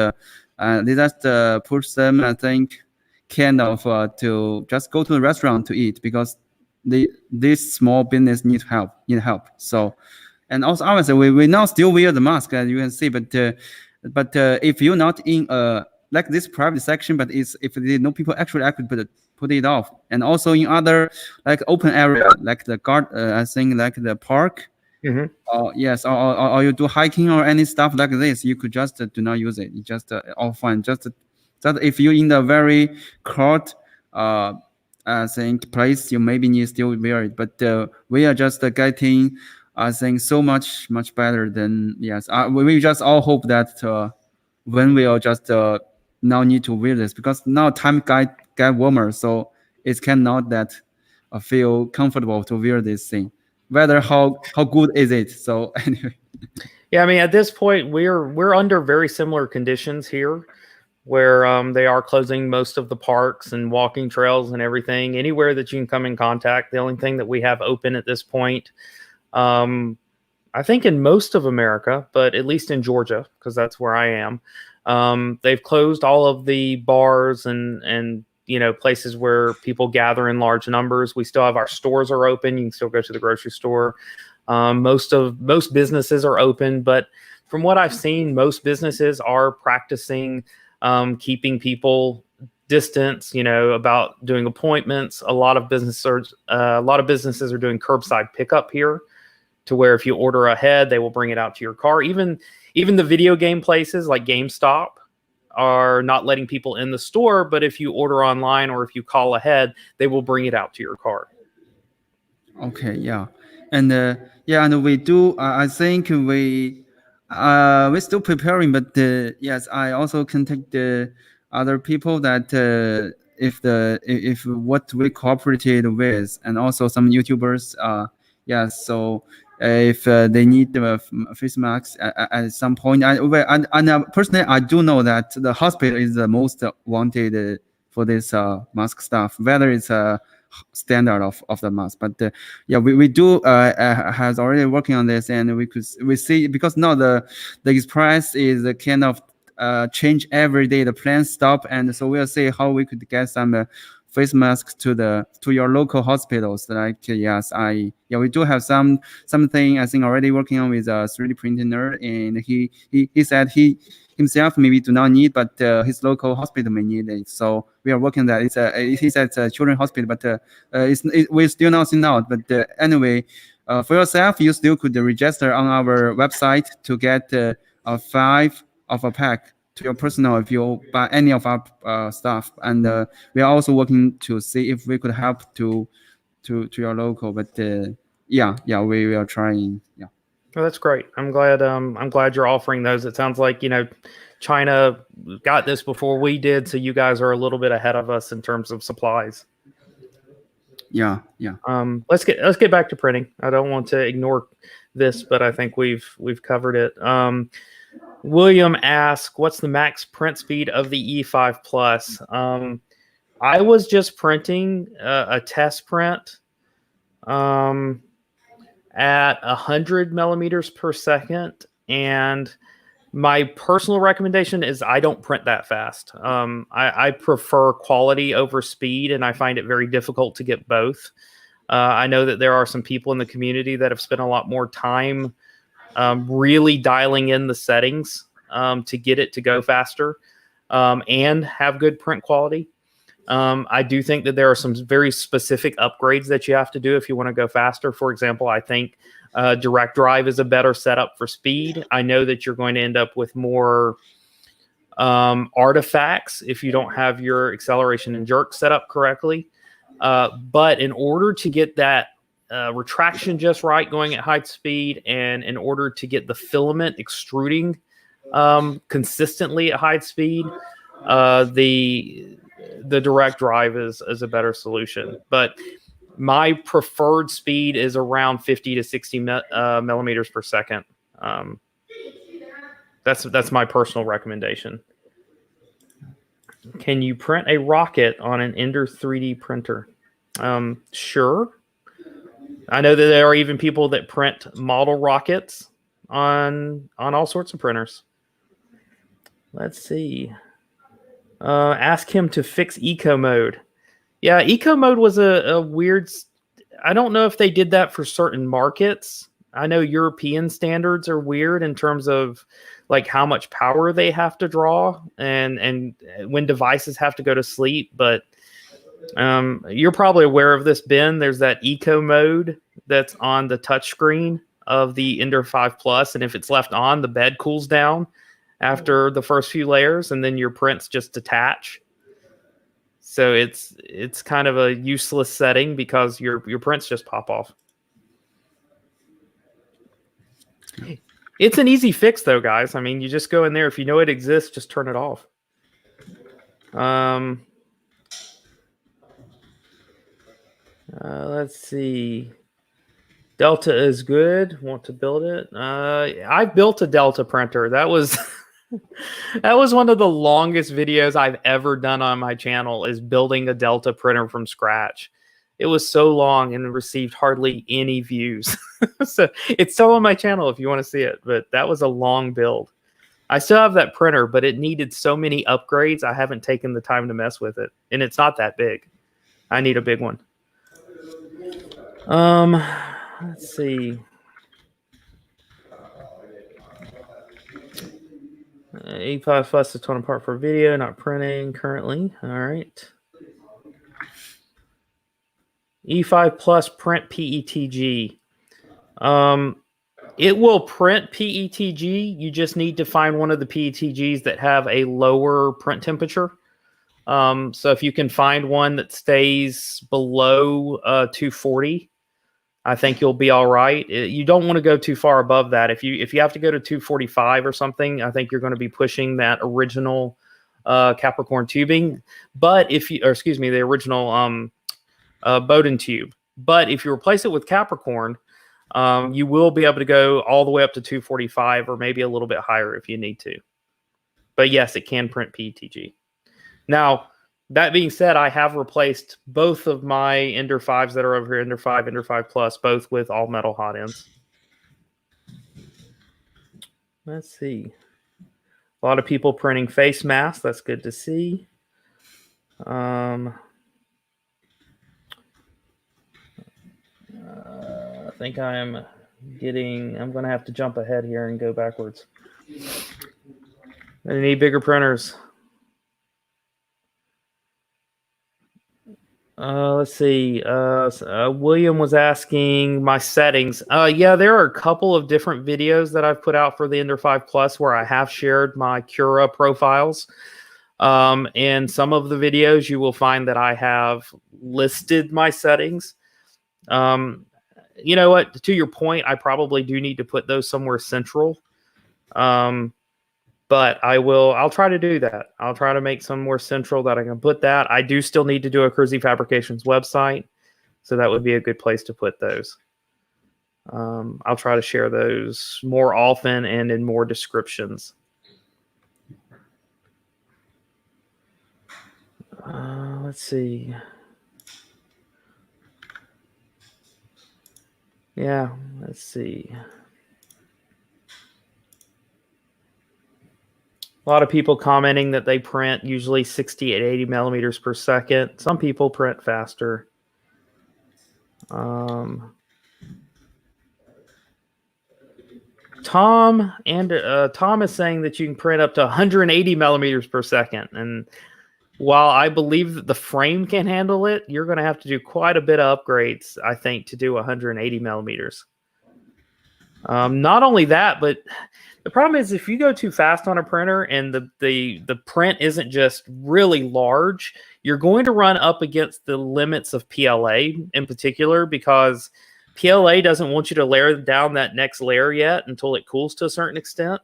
push them, I think, kind of to just go to the restaurant to eat, because this small business need help. So, and also obviously we now still wear the mask, as you can see, but if you're not in like this private section, but if there no people actually put it off, and also in other like open area like the I think like the park, Hmm. Yes, or you do hiking or any stuff like this, you could just do not use it. It's just all fine. Just that if you're in the very cold, I think place, you maybe need still wear it. But we are just getting, I think, so much better than yes. We just all hope that when we are just now need to wear this because now time get warmer, so it cannot that feel comfortable to wear this thing. Whether how good is it? So anyway, Yeah, I mean, at this point, we're under very similar conditions here, where they are closing most of the parks and walking trails and everything. Anywhere that you can come in contact, the only thing that we have open at this point, um, I think in most of America, but at least in Georgia, because that's where I am, they've closed all of the bars and places where people gather in large numbers. We still have our stores are open. You can still go to the grocery store. Most businesses are open, but from what I've seen, most businesses are practicing keeping people distance. About doing appointments. A lot of businesses are doing curbside pickup here, to where if you order ahead, they will bring it out to your car. Even the video game places like GameStop are not letting people in the store, but if you order online or if you call ahead, they will bring it out to your car. okay, yeah, and yeah, and we do. I think we're still preparing, but yes, I also contact the other people that if what we cooperated with, and also some YouTubers. Yes, so if they need the face masks at some point, and personally, I do know that the hospital is the most wanted for this mask stuff, whether it's a standard of the mask, but yeah, we do has already working on this, and we see because now the express is kind of change every day, the plan stop, and so we'll see how we could get some face masks to your local hospitals. Like yes, we do have something I think already working on with a 3D printer, and he said he himself maybe do not need, but his local hospital may need it. So we are working that. He said it's a children's hospital, but we still not seen out. But anyway, for yourself, you still could register on our website to get a 5 of a pack to your personal if you buy any of our stuff. And we are also working to see if we could help to your local. But yeah, we are trying. Yeah. Oh, that's great. I'm glad you're offering those. It sounds like, China got this before we did, so you guys are a little bit ahead of us in terms of supplies. Yeah. Let's get back to printing. I don't want to ignore this, but I think we've covered it. William asks, what's the max print speed of the E5 Plus? I was just printing a test print at 100 millimeters per second, and my personal recommendation is I don't print that fast. I prefer quality over speed, and I find it very difficult to get both. I know that there are some people in the community that have spent a lot more time really dialing in the settings to get it to go faster and have good print quality. I do think that there are some very specific upgrades that you have to do if you want to go faster. For example, I think direct drive is a better setup for speed. I know that you're going to end up with more artifacts if you don't have your acceleration and jerk set up correctly. But in order to get that retraction just right going at high speed, and in order to get the filament extruding consistently at high speed, the direct drive is a better solution. But my preferred speed is around 50 to 60 millimeters per second. That's my personal recommendation. Can you print a rocket on an Ender 3D printer? Sure. I know that there are even people that print model rockets on all sorts of printers. Let's see. Ask him to fix eco mode. Yeah, eco mode was a weird. I don't know if they did that for certain markets. I know European standards are weird in terms of like how much power they have to draw and when devices have to go to sleep. But you're probably aware of this, Ben. There's that eco mode that's on the touch screen of the Ender 5 Plus, and if it's left on, the bed cools down after the first few layers, and then your prints just detach. So it's kind of a useless setting because your prints just pop off. It's an easy fix though, guys. I mean, you just go in there. If you know it exists, just turn it off. Let's see. Delta is good. Want to build it? I built a Delta printer. That was that was one of the longest videos I've ever done on my channel, is building a Delta printer from scratch. It was so long and received hardly any views. So it's still on my channel if you want to see it, but that was a long build. I still have that printer, but it needed so many upgrades, I haven't taken the time to mess with it. And it's not that big. I need a big one. Let's see. E5 Plus is torn apart for video, not printing currently. All right. E5 Plus print PETG. It will print PETG. You just need to find one of the PETGs that have a lower print temperature. So if you can find one that stays below 240, I think you'll be all right. You don't want to go too far above that. If you have to go to 245 or something, I think you're going to be pushing that original Capricorn tubing. But if you, or excuse me, the original Bowden tube. But if you replace it with Capricorn, you will be able to go all the way up to 245 or maybe a little bit higher if you need to. But yes, it can print PETG. Now, that being said, I have replaced both of my Ender 5s that are over here, Ender 5, Ender 5 Plus, both with all metal hot ends. Let's see. A lot of people printing face masks. That's good to see. I think I'm going to have to jump ahead here and go backwards. I need bigger printers. Let's see. William was asking my settings. Yeah, there are a couple of different videos that I've put out for the Ender 5 Plus where I have shared my Cura profiles. In some of the videos, you will find that I have listed my settings. You know what? To your point, I probably do need to put those somewhere central. But I'll try to do that. I'll try to make some more central that I can put that. I do still need to do a Kersey Fabrications website, so that would be a good place to put those. I'll try to share those more often and in more descriptions. Let's see. Yeah, let's see. A lot of people commenting that they print usually 60 and 80 millimeters per second. Some people print faster. Tom is saying that you can print up to 180 millimeters per second. And while I believe that the frame can handle it, you're going to have to do quite a bit of upgrades, I think, to do 180 millimeters. Not only that, but the problem is if you go too fast on a printer and the print isn't just really large, you're going to run up against the limits of PLA in particular, because PLA doesn't want you to layer down that next layer yet until it cools to a certain extent.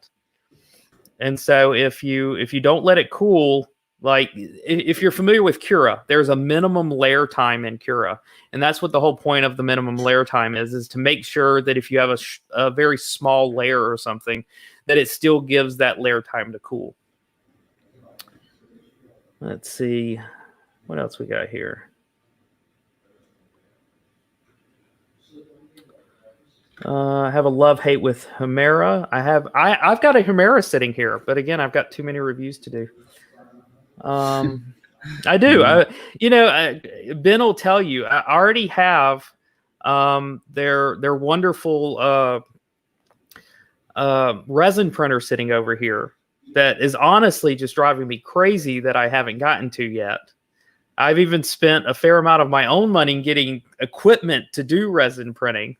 And so if you don't let it cool, like if you're familiar with Cura, there's a minimum layer time in Cura. And that's what the whole point of the minimum layer time is to make sure that if you have a very small layer or something, that it still gives that layer time to cool. Let's see. What else we got here? I have a love-hate with Humera. I've got a Humera sitting here, but again, I've got too many reviews to do. I do. Ben will tell you. I already have their wonderful resin printer sitting over here that is honestly just driving me crazy that I haven't gotten to yet. I've even spent a fair amount of my own money getting equipment to do resin printing.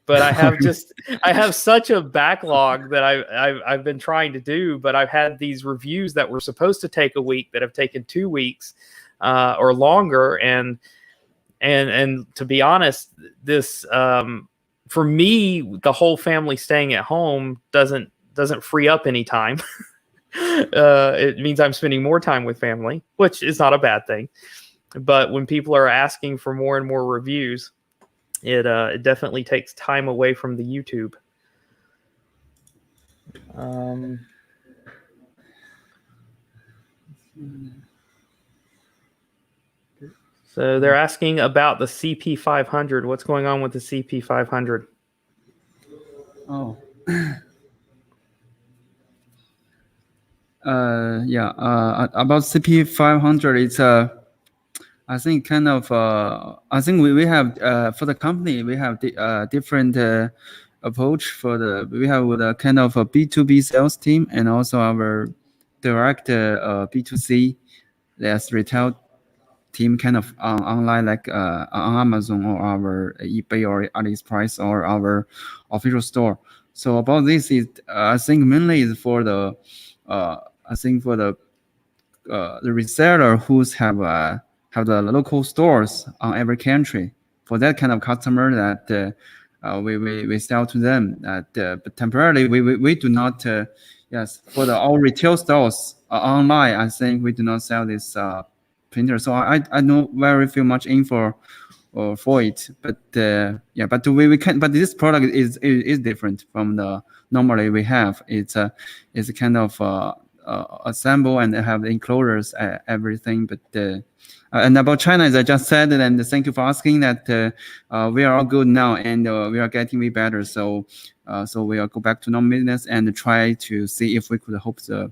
but I have such a backlog that I've been trying to do, but I've had these reviews that were supposed to take a week that have taken 2 weeks or longer, and to be honest, this for me, the whole family staying at home doesn't free up any time. It means I'm spending more time with family, which is not a bad thing. But when people are asking for more and more reviews, it definitely takes time away from the YouTube. So they're asking about the CP500. What's going on with the CP500? Oh. Yeah. About CP500, it's I think kind of I think we have for the company we have the different approach for we have the kind of a B2B sales team and also our direct B2C, that's retail team, kind of online, like on Amazon or our eBay or AliExpress or our official store. So about this is I think mainly is for the I think for the reseller who's have the local stores on every country. For that kind of customer that we sell to them. But temporarily we do not. Yes, for all retail stores online, I think we do not sell this printer. So I know very few much info for it. But yeah, but we can. But this product is different from the normally we have. It's kind of assemble and have enclosures, everything. But and about China, as I just said, and thank you for asking that. We are all good now, and we are getting way better. So we'll go back to normal business and try to see if we could help the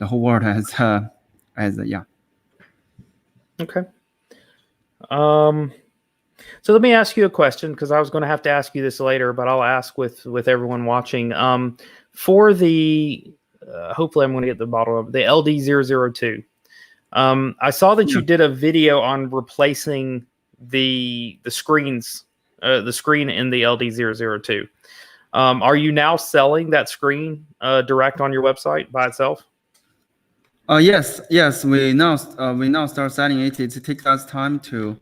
whole world as yeah. Okay. So let me ask you a question, because I was going to have to ask you this later, but I'll ask with everyone watching. For the hopefully I'm going to get the bottle of the LD002. I saw that you did a video on replacing the screens, the screen in the LD002. Are you now selling that screen direct on your website by itself? Yes. We now start selling it. It takes us time to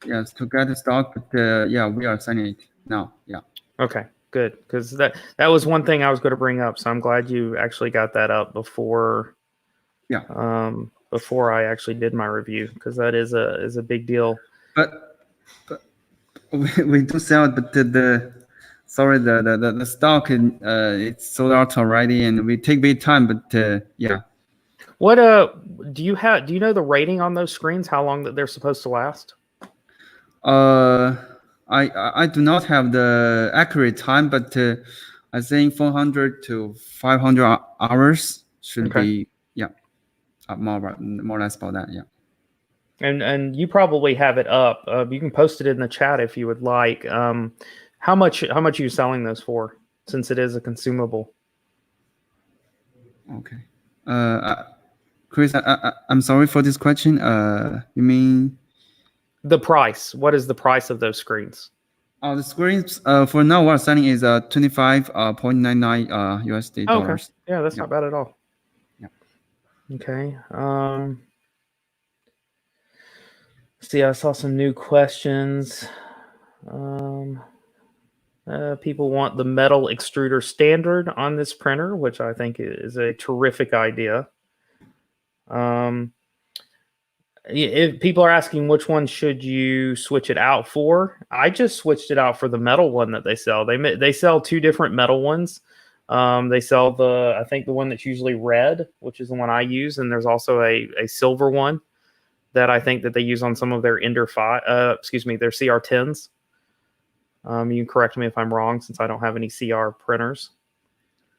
get the stock, but yeah, we are selling it now. Yeah. Okay, good, because that was one thing I was going to bring up. So I'm glad you actually got that up before. Yeah. Before I actually did my review, because that is a big deal. But we do sell it, but the stock it's sold out already, and we take big time. But yeah. What do you know the rating on those screens? How long that they're supposed to last? I do not have the accurate time, but I think 400 to 500 hours should be, yeah, more or less about that, yeah. And you probably have it up. You can post it in the chat if you would like. How much are you selling those for, since it is a consumable? Okay. Kris, I'm sorry for this question. You mean the price? What is the price of those screens? The screens for now we're selling is $25.99 USD dollars. Okay. Yeah, that's not bad at all. Yeah. Okay. See, I saw some new questions. People want the metal extruder standard on this printer, which I think is a terrific idea. If people are asking which one should you switch it out for, I just switched it out for the metal one that they sell. They sell two different metal ones. They sell I think the one that's usually red, which is the one I use, and there's also a silver one that I think that they use on some of their their CR10s. You can correct me if I'm wrong, since I don't have any CR printers.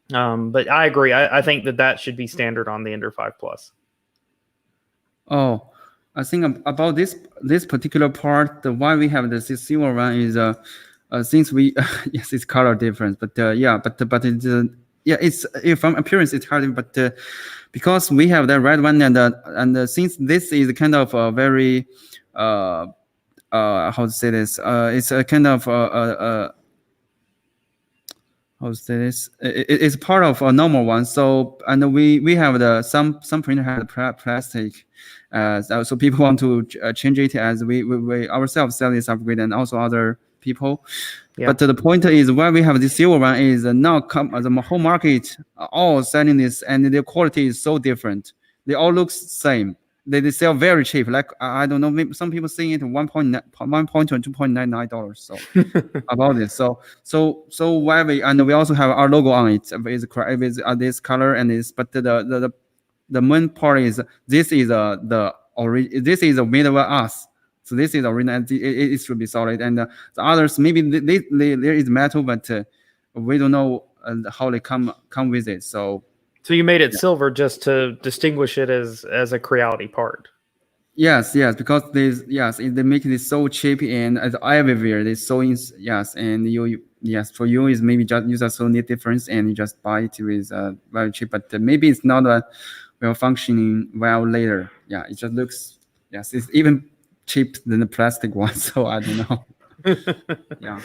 But I agree. I think that should be standard on the Ender 5 Plus. Oh, I think about this particular part, why we have the silver one is since we yes, it's color difference, but yeah, but it's it's from appearance it's hard, but because we have the red one, and since this is kind of a very how to say this? It's a kind of how to say this? It's part of a normal one. So and we have the some printer have the plastic, so people want to change it as we ourselves sell this upgrade and also other people. Yeah. But the point is why we have the silver one is now the whole market are all selling this and their quality is so different. They all look same. They sell very cheap. Like I don't know, maybe some people seeing it $1.2 or $2.99. So about this. So why we also have our logo on it with this color and this. But the main part is this is this is made by us. So this is original. It should be solid. And the others maybe there is metal, but we don't know how they come with it. So you made it silver just to distinguish it as a Creality part. Yes, because they make it so cheap and everywhere they so and for you is maybe just use a so need difference and you just buy it with very cheap, but maybe it's not well functioning well later. Yeah, it just looks it's even cheap than the plastic one. So I don't know.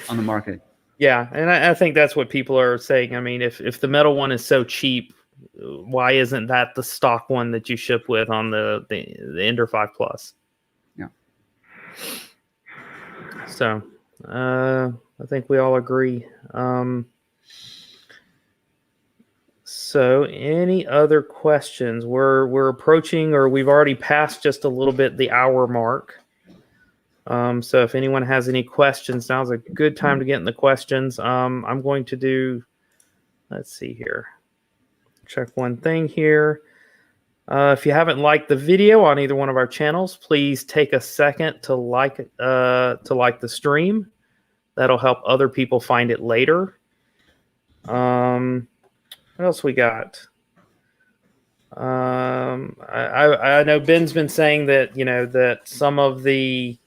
On the market. Yeah, and I think that's what people are saying. I mean, if the metal one is so cheap, why isn't that the stock one that you ship with on the Ender 5 Plus? Yeah. So I think we all agree. So any other questions? We're approaching, or we've already passed just a little bit the hour mark. So if anyone has any questions, now's a good time to get in the questions. I'm going to do, let's see here. Check one thing here. If you haven't liked the video on either one of our channels, please take a second to like the stream. That'll help other people find it later. What else we got? I know Ben's been saying that that some of the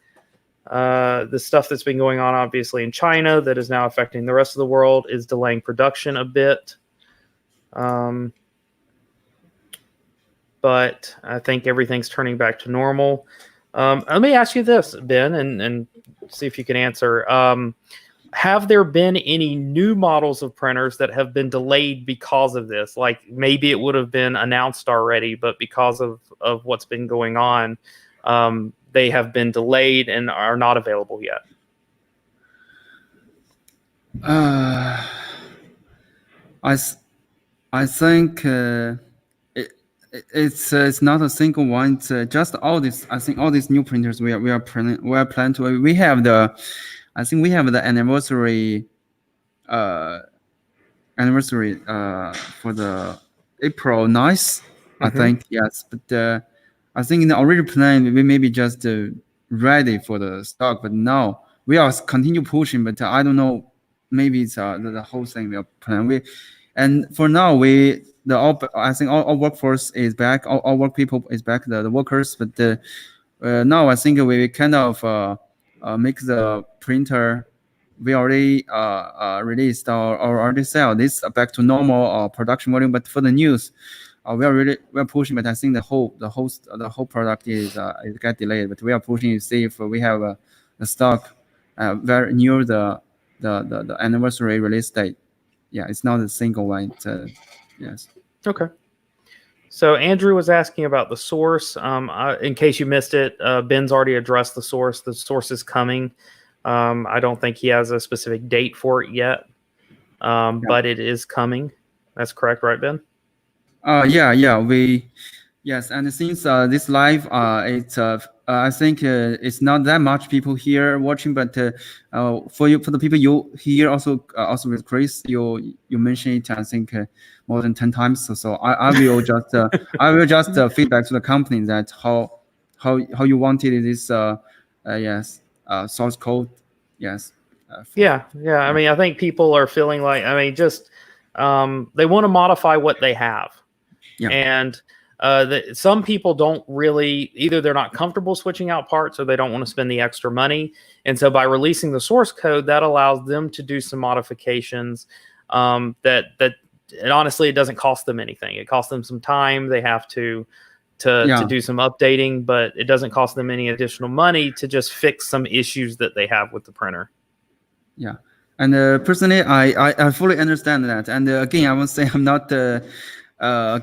stuff that's been going on obviously in China that is now affecting the rest of the world is delaying production a bit. But I think everything's turning back to normal. Let me ask you this, Ben, and see if you can answer. Have there been any new models of printers that have been delayed because of this? Like maybe it would have been announced already, but because of what's been going on, they have been delayed and are not available yet. I think it's not a single one. It's just all this. I think all these new printers we are planning to. We have the anniversary for the April 9th. I think yes, but I think in the original plan we maybe just ready for the stock, but now we are continue pushing. But I don't know. Maybe it's the whole thing we are planning. And for now, I think all workforce is back. All work people is back. The workers, but now I think we kind of make the printer. We already released or already sell this back to normal production volume. But for the news, we're pushing. But I think the whole product is got delayed. But we are pushing to see if we have the stock very near the anniversary release date. Yeah, it's not a single one. Yes. Okay. So Andrew was asking about the source. In case you missed it, Ben's already addressed the source. The source is coming. I don't think he has a specific date for it yet, but it is coming. That's correct, right, Ben? Yes, and since this live, I think it's not that much people here watching, but for the people you here also with Kris, you mentioned it I think more than 10 times. So I will just feedback to the company that how you wanted this source code. Yes. Yeah. I mean, I think people are feeling like just they want to modify what they have, and. Some people don't really, either they're not comfortable switching out parts or they don't want to spend the extra money. And so by releasing the source code, that allows them to do some modifications and honestly, it doesn't cost them anything. It costs them some time. They have to to do some updating, but it doesn't cost them any additional money to just fix some issues that they have with the printer. Yeah. And personally, I fully understand that. And again, I won't say I'm not a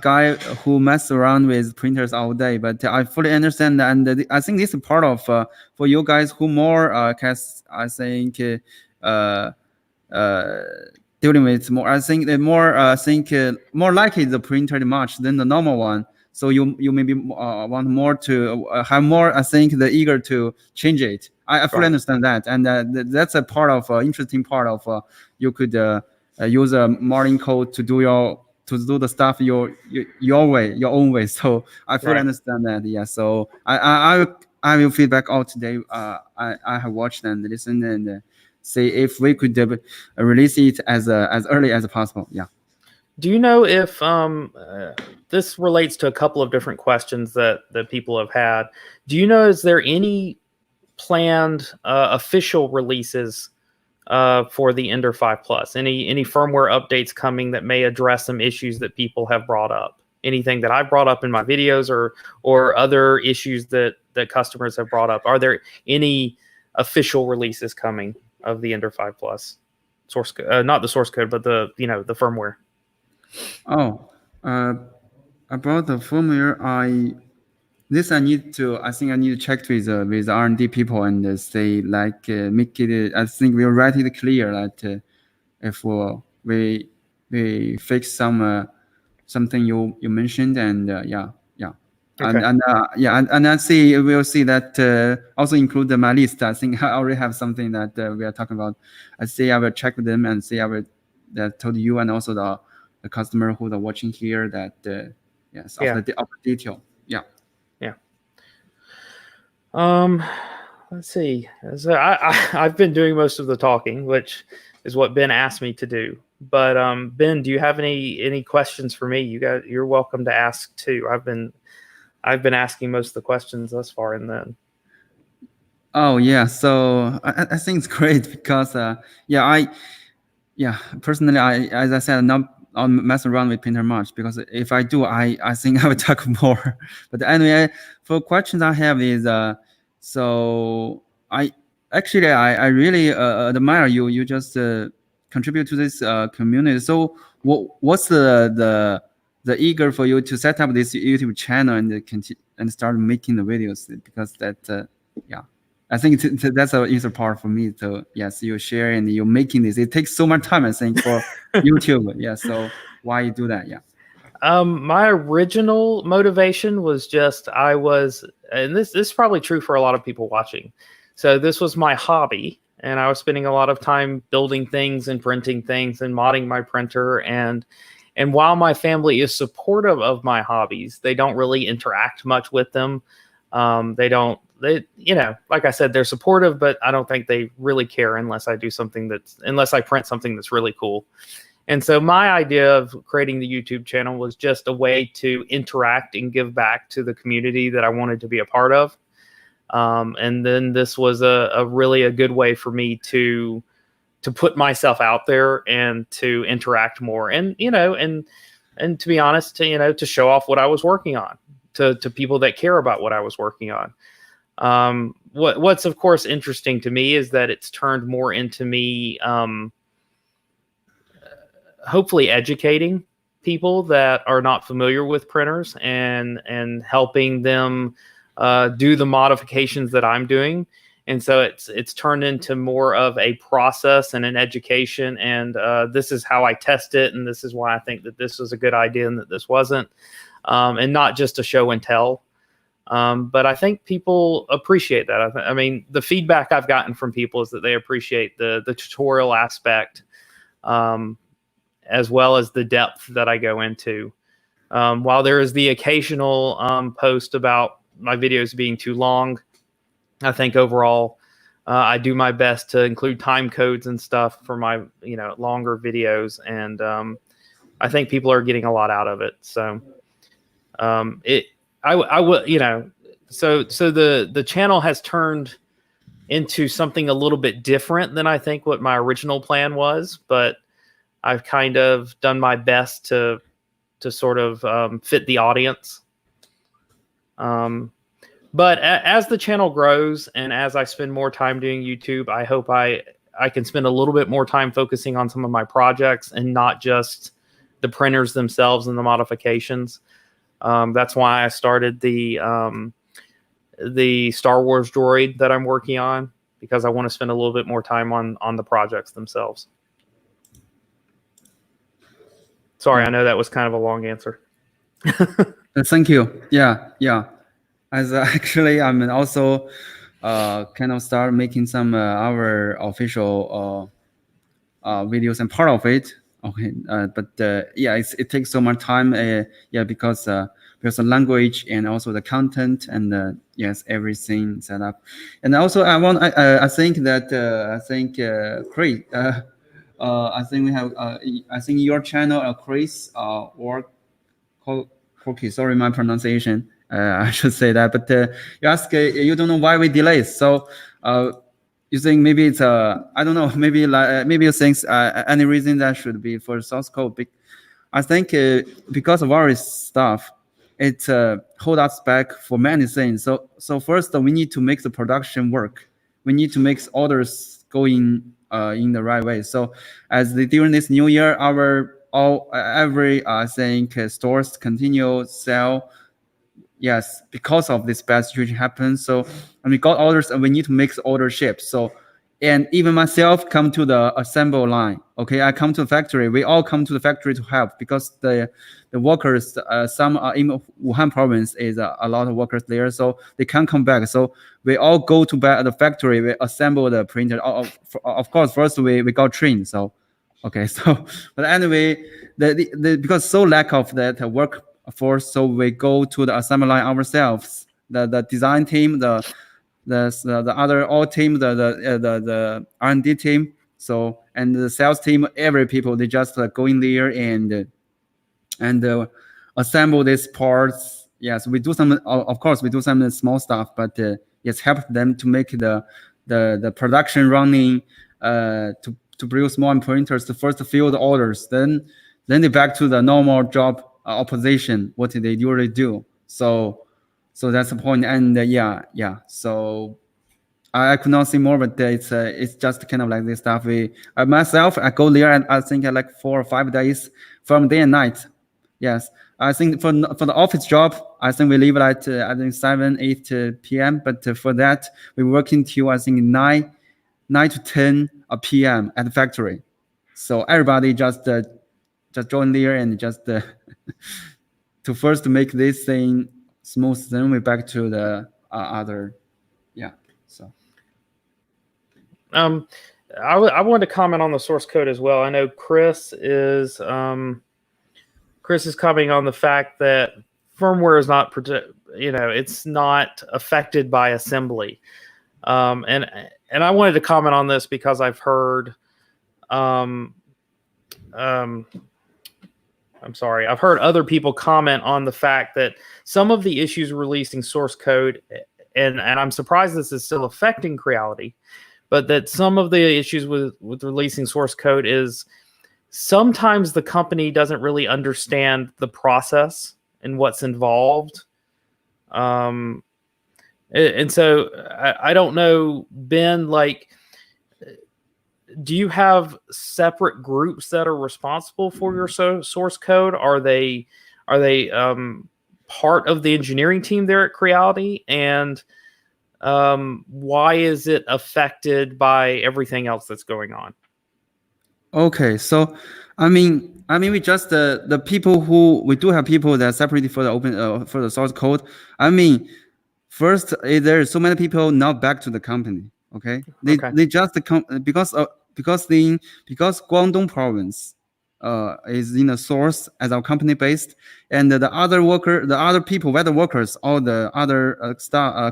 guy who mess around with printers all day, but I fully understand that. And I think this is part of for you guys who more I think dealing with more. I think the more more likely the printer much than the normal one. So you maybe want more to have more. I think the eager to change it. I fully understand that, and that's a part of interesting part of you could use a Marlin code to do the stuff your way, your own way. So I fully understand that. Yeah. So I will feedback all today. I have watched and listened and see if we could release it as early as possible. Yeah. Do you know if this relates to a couple of different questions that people have had? Do you know, is there any planned official releases for the Ender 5 Plus? Any firmware updates coming that may address some issues that people have brought up? Anything that I've brought up in my videos or other issues that customers have brought up? Are there any official releases coming of the Ender 5 Plus source not the source code, but the firmware? Oh, about the firmware, I need to check with R&D people and say like make it. I think we'll write it clear that if we fix something you mentioned, and yeah. Okay. And I see we'll see that also include my list. I think I already have something that we are talking about. I will check with them and see I will told you and also the customer who are watching here that of the detail. Yeah. Let's see. So I've been doing most of the talking, which is what Ben asked me to do. But Ben, do you have any questions for me? You're welcome to ask too. I've been asking most of the questions thus far, and then. Oh yeah, so I think it's great because personally as I said, not mess around with printer much, because if I do, I think I would talk more. But anyway, for questions I have is so I really admire you. You just contribute to this community. So what's the eager for you to set up this YouTube channel and start making the videos? Because that I think that's an easy part for me. So yes, you share and you're making this. It takes so much time, I think, for YouTube. Yeah. So why you do that? Yeah. My original motivation was just and this is probably true for a lot of people watching. So this was my hobby, and I was spending a lot of time building things and printing things and modding my printer. And while my family is supportive of my hobbies, they don't really interact much with them. Like I said, they're supportive, but I don't think they really care unless I print something that's really cool. And so my idea of creating the YouTube channel was just a way to interact and give back to the community that I wanted to be a part of. And then this was a really good way for me to put myself out there and to interact more, and to be honest, to show off what I was working on to people that care about what I was working on. What's of course interesting to me is that it's turned more into me hopefully educating people that are not familiar with printers and helping them do the modifications that I'm doing. And so it's turned into more of a process and an education, and this is how I test it, and this is why I think that this was a good idea and that this wasn't, and not just a show and tell. But I think people appreciate that. I mean, the feedback I've gotten from people is that they appreciate the tutorial aspect, as well as the depth that I go into. While there is the occasional post about my videos being too long, I think overall I do my best to include time codes and stuff for my longer videos, and I think people are getting a lot out of it. So I will, so the channel has turned into something a little bit different than I think what my original plan was, but I've kind of done my best to sort of fit the audience. But as the channel grows and as I spend more time doing YouTube, I hope I can spend a little bit more time focusing on some of my projects and not just the printers themselves and the modifications. That's why I started the Star Wars droid that I'm working on, because I want to spend a little bit more time on the projects themselves. Sorry, I know that was kind of a long answer. Thank you. Yeah. As actually, I'm also kind of start making some our official videos and part of it. Okay, but yeah, it takes so much time. Yeah, because there's a language and also the content and yes, everything set up. And also, I think that Kris. I think we have. I think your channel, Kris, or Corky. Sorry, my pronunciation. I should say that. But you ask, you don't know why we delay. So you think maybe it's I don't know. Maybe maybe you think any reason that should be for source code. I think because of our stuff, it hold us back for many things. So first we need to make the production work. We need to make orders going in the right way. So during this new year, every I think stores continue sell. Yes, because of this bad situation happens. So and we got orders and we need to make the order ship. So and even myself come to the assemble line. Okay, I come to the factory. We all come to the factory to help because the workers, some are in Wuhan province is a lot of workers there, so they can't come back. So we all go to the factory. We assemble the printer. Of course, first we got trained. So okay, so but anyway, because so lack of that workforce, so we go to the assembly line ourselves. The design team, the other all team, the R&D team, so and the sales team, every people they just go in there and assemble these parts. Yes, we do some. Of course, we do some small stuff, but yes, help them to make the production running to produce more printers. To first fill the orders, then they back to the normal job opposition, what they usually do. So that's the point. And yeah. So I could not say more, but it's just kind of like this stuff. Myself, I go there and I think I like 4 or 5 days from day and night. Yes, I think for the office job, I think we leave at I think 7-8 p.m. But for that, we work until I think 9 to 10 p.m. at the factory. So everybody just join there and just to first make this thing smooth, then we back to the other. Yeah. So I wanted to comment on the source code as well. I know Kris is commenting on the fact that firmware is not it's not affected by assembly. And I wanted to comment on this because I've heard I've heard other people comment on the fact that some of the issues releasing source code, and I'm surprised this is still affecting Creality, but that some of the issues with releasing source code is sometimes the company doesn't really understand the process and what's involved. And so I don't know, Ben, like, do you have separate groups that are responsible for your source code? Are they part of the engineering team there at Creality? And why is it affected by everything else that's going on? Okay, so I mean, we just the people we do have people that are separated for the open for the source code. I mean, first there are so many people not back to the company. Okay, they just come because Guangdong province is in the source as our company based, and the other people, whether workers or the other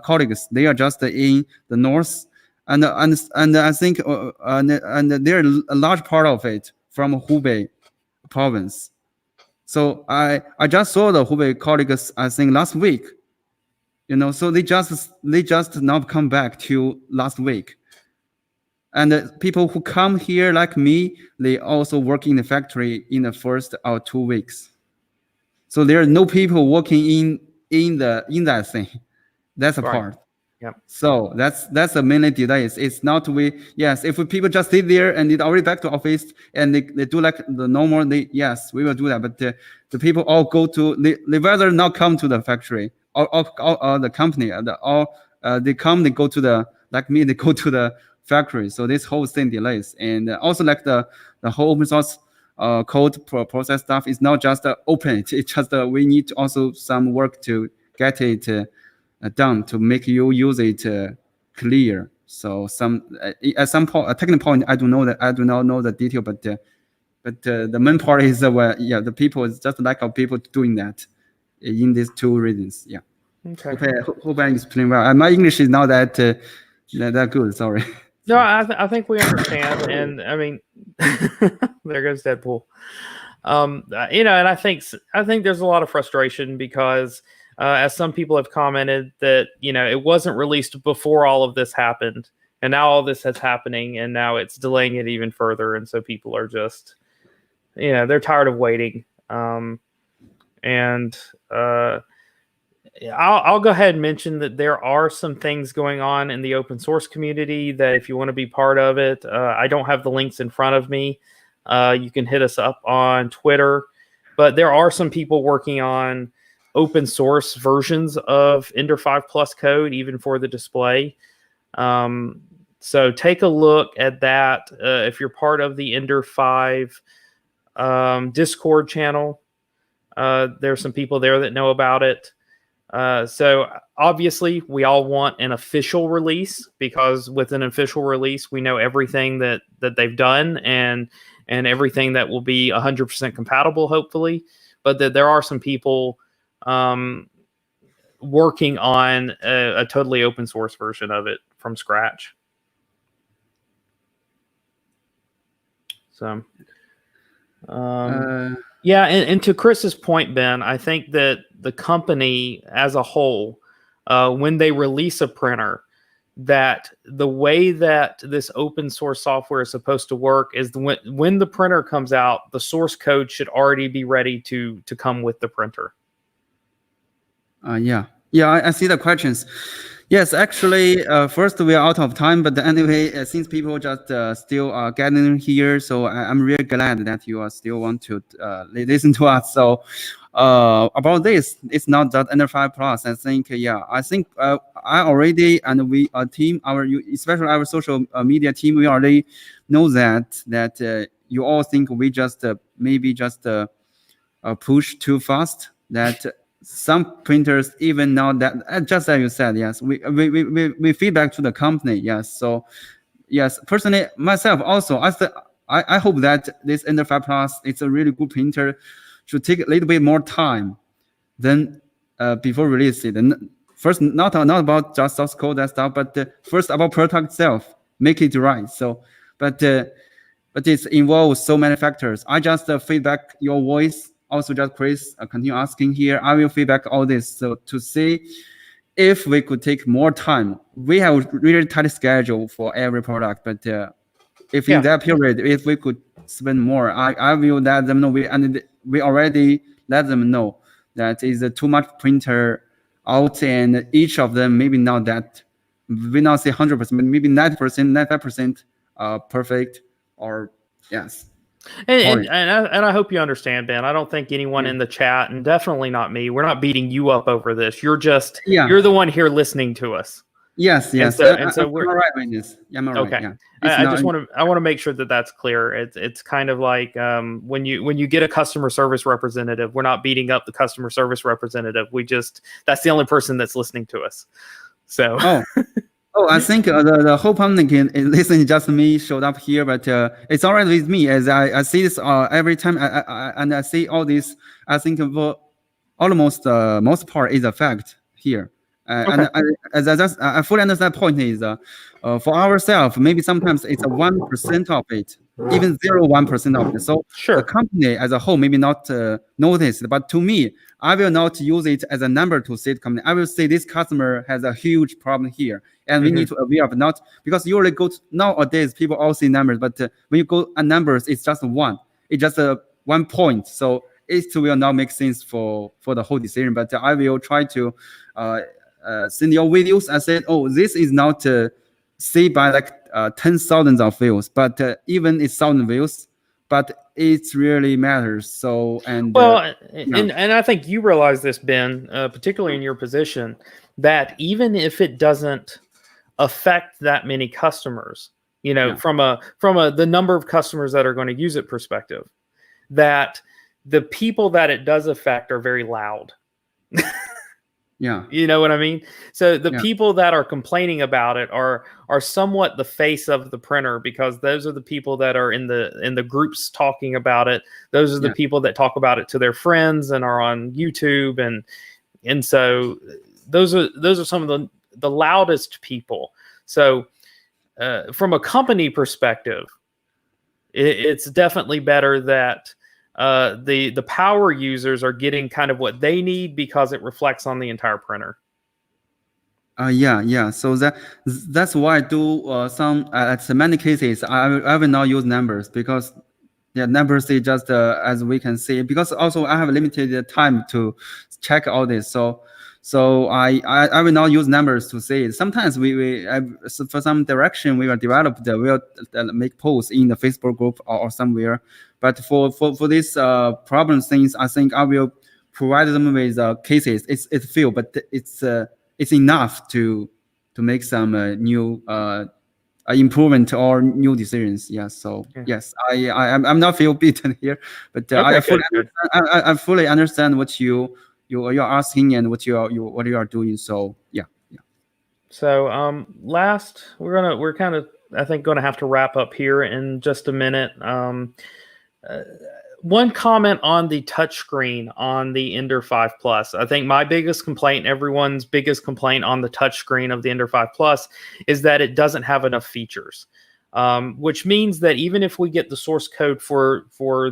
colleagues, they are just in the north, and I think and they're a large part of it from Hubei province. So I just saw the Hubei colleagues I think last week. So they just now come back to last week. And the people who come here like me, they also work in the factory in the first or 2 weeks. So there are no people working in that thing. That's a Right. part. Yep. So that's the mainly delays. It's not if people just sit there and it's already back to office and they do like the normal, yes, we will do that. But the people all go to they rather not come to the factory or the company they come, they go to the, like me, they go to the factory. So this whole thing delays. And also like the whole open source code process stuff is not just open. It's just we need to also some work to get it done to make you use it clear. So at some point, a technical point, I do not know the detail, but the main part is the people is just lack of people doing that in these two reasons. Yeah. Okay. Hope I explain well. My English is not that good. Sorry. No, I think we understand, and I mean, there goes Deadpool. And I think there's a lot of frustration because, as some people have commented, that it wasn't released before all of this happened, and now all this is happening, and now it's delaying it even further, and so people are just, they're tired of waiting. I'll go ahead and mention that there are some things going on in the open source community that if you want to be part of it, I don't have the links in front of me. You can hit us up on Twitter, but there are some people working on open source versions of Ender 5 Plus code, even for the display. So take a look at that. If you're part of the Ender 5 Discord channel, there's some people there that know about it. So obviously we all want an official release, because with an official release, we know everything that they've done and everything that will be 100% compatible, hopefully. But that there are some people working on a totally open source version of it from scratch. So, yeah, and to Chris's point, Ben, I think that the company as a whole, when they release a printer, that the way that this open source software is supposed to work is when the printer comes out, the source code should already be ready to come with the printer. Yeah, I see the questions. Yes, actually, first we are out of time, but anyway, since people just still getting here, so I'm really glad that you still want to listen to us. So about this, it's not just Ender 5 Plus. I think, I already, and we team, especially our social media team, we already know that you all think we just maybe just push too fast, that some printers, even now that just as you said, yes, we feedback to the company, yes. So yes, personally myself also, I hope that this Ender 5 Plus, it's a really good printer, should take a little bit more time than before release it. And first, not about just source code and stuff, but first about product itself, make it right. So, but it involves so many factors. I just feedback your voice. Also, just Kris, continue asking here. I will feedback all this. So to see if we could take more time. We have really tight schedule for every product, but if in that period, if we could spend more, I will let them know. We already let them know that is too much printer out, and each of them maybe not that. We not say 100%, but maybe 90%, 95% perfect, or yes. And I hope you understand, Ben. I don't think anyone in the chat, and definitely not me, we're not beating you up over this. You're just you're the one here listening to us. Yes. And so we're all right with this. Yeah, I'm all right. Okay. Yeah. I just want to make sure that that's clear. It's kind of like when you get a customer service representative, we're not beating up the customer service representative. That's the only person that's listening to us. So. I think the whole pumpkin isn't just me showed up here, but it's all right with me as I see this every time I see all this. I think almost most part is a fact here. Okay. And I fully understand the point is for ourselves, maybe sometimes it's a 1% of it, even 0.1% of it. So the company as a whole maybe not notice, but to me, I will not use it as a number to say the company. I will say this customer has a huge problem here, and we need to aware of not, because you already nowadays people all see numbers, but when you go at numbers, it's just one. It's just 1 point. So it will not make sense for the whole decision. But I will try to send your videos. I said, oh, this is not see by like 10,000 of views, but even it's 1,000 views, but it really matters. So and and I think you realize this, Ben, particularly in your position, that even if it doesn't affect that many customers, you know, from the number of customers that are going to use it perspective, that the people that it does affect are very loud. Yeah. You know what I mean? So the people that are complaining about it are somewhat the face of the printer, because those are the people that are in the groups talking about it. Those are the people that talk about it to their friends and are on YouTube, and so those are some of the loudest people. So from a company perspective, it's definitely better that the power users are getting kind of what they need, because it reflects on the entire printer. Yeah. So that's why I do some at many cases I will not use numbers, because numbers is just as we can see, because also I have limited time to check all this. So I will not use numbers to say it. Sometimes so for some direction we will develop we'll make posts in the Facebook group or somewhere. But for these problem things, I think I will provide them with cases. It's few, but it's enough to make some new improvement or new decisions. Yeah. So yes, I'm not feel beaten here, but I fully understand what you're asking and what you are doing. So yeah. So we're kind of, I think, going to have to wrap up here in just a minute. One comment on the touchscreen on the Ender 5 Plus. I think my biggest complaint, everyone's biggest complaint on the touchscreen of the Ender 5 Plus, is that it doesn't have enough features. Which means that even if we get the source code for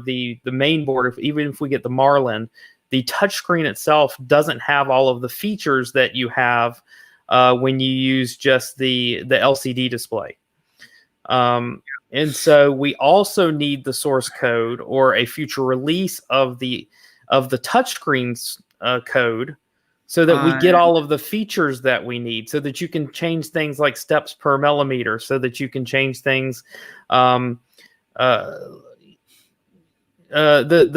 the main board, even if we get the Marlin, the touchscreen itself doesn't have all of the features that you have when you use just the LCD display. And so we also need the source code or a future release of the touchscreen's code, so that we get all of the features that we need, so that you can change things like steps per millimeter, so that you can change things, the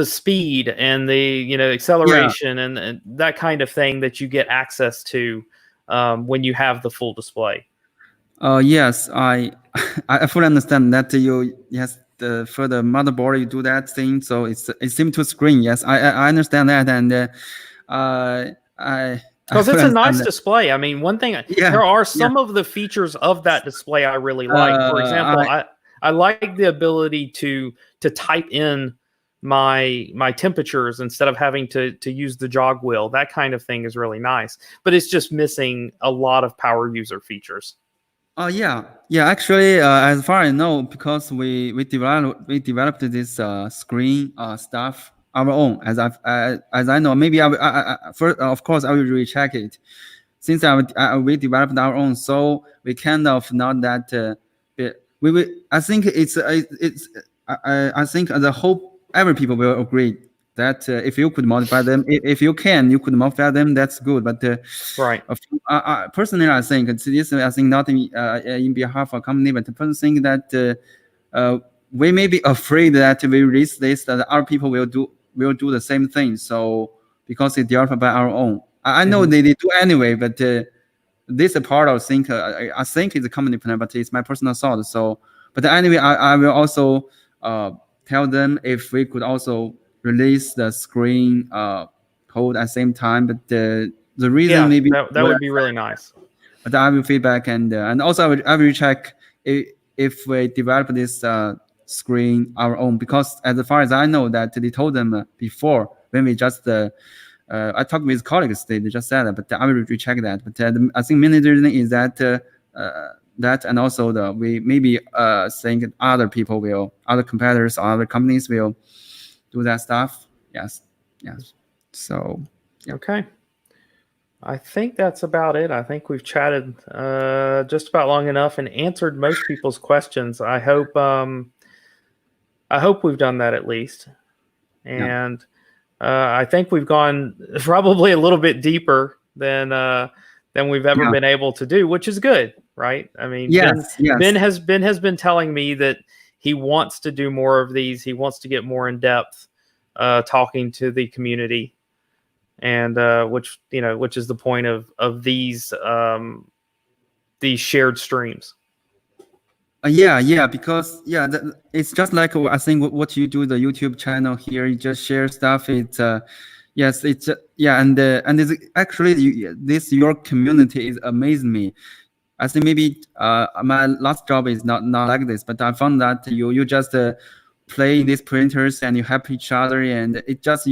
speed and the acceleration and that kind of thing that you get access to when you have the full display. Yes, I fully understand that for the motherboard you do that thing, so it seems to screen. Yes, I understand that, and because it's a nice display. I mean, one thing, there are some of the features of that display I really like. For example, I like the ability to type in my temperatures instead of having to use the jog wheel. That kind of thing is really nice, but it's just missing a lot of power user features. Yeah. Actually, as far as I know, because we developed this screen stuff our own. As I know, maybe first, of course, I will recheck it. Since we developed our own, so we kind of not that. I think I think the whole every people will agree that if you could modify them, if you could modify them, that's good. But right. Personally, I think this. I think not in behalf of company, but personally think that we may be afraid that we release this, that other people will do the same thing. So because it's developed by our own, I know they do anyway, but this part of think I think it's a company plan, but it's my personal thought. So, but anyway, I will also tell them if we could also release the screen code at the same time. But the reason maybe that would be really nice. But I will feedback and also I will check if we develop this screen our own, because as far as I know that they told them before when we just I talked with colleagues, they just said that, but I will recheck that. But I think main reason is that that, and also we maybe think other competitors or other companies will do that stuff. Yes. So yeah. Okay. I think that's about it. I think we've chatted just about long enough and answered most people's questions. I hope we've done that at least. And I think we've gone probably a little bit deeper than we've ever been able to do, which is good, right? I mean, Yes, yes. Ben has been telling me that he wants to do more of these. He wants to get more in depth, talking to the community, and which is the point of these shared streams. Yeah, because it's just like I think what you do the YouTube channel here. You just share stuff. It's yes, it's and it's actually this your community is amazing me. I think maybe my last job is not like this, but I found that you just play in these printers and you help each other, and it just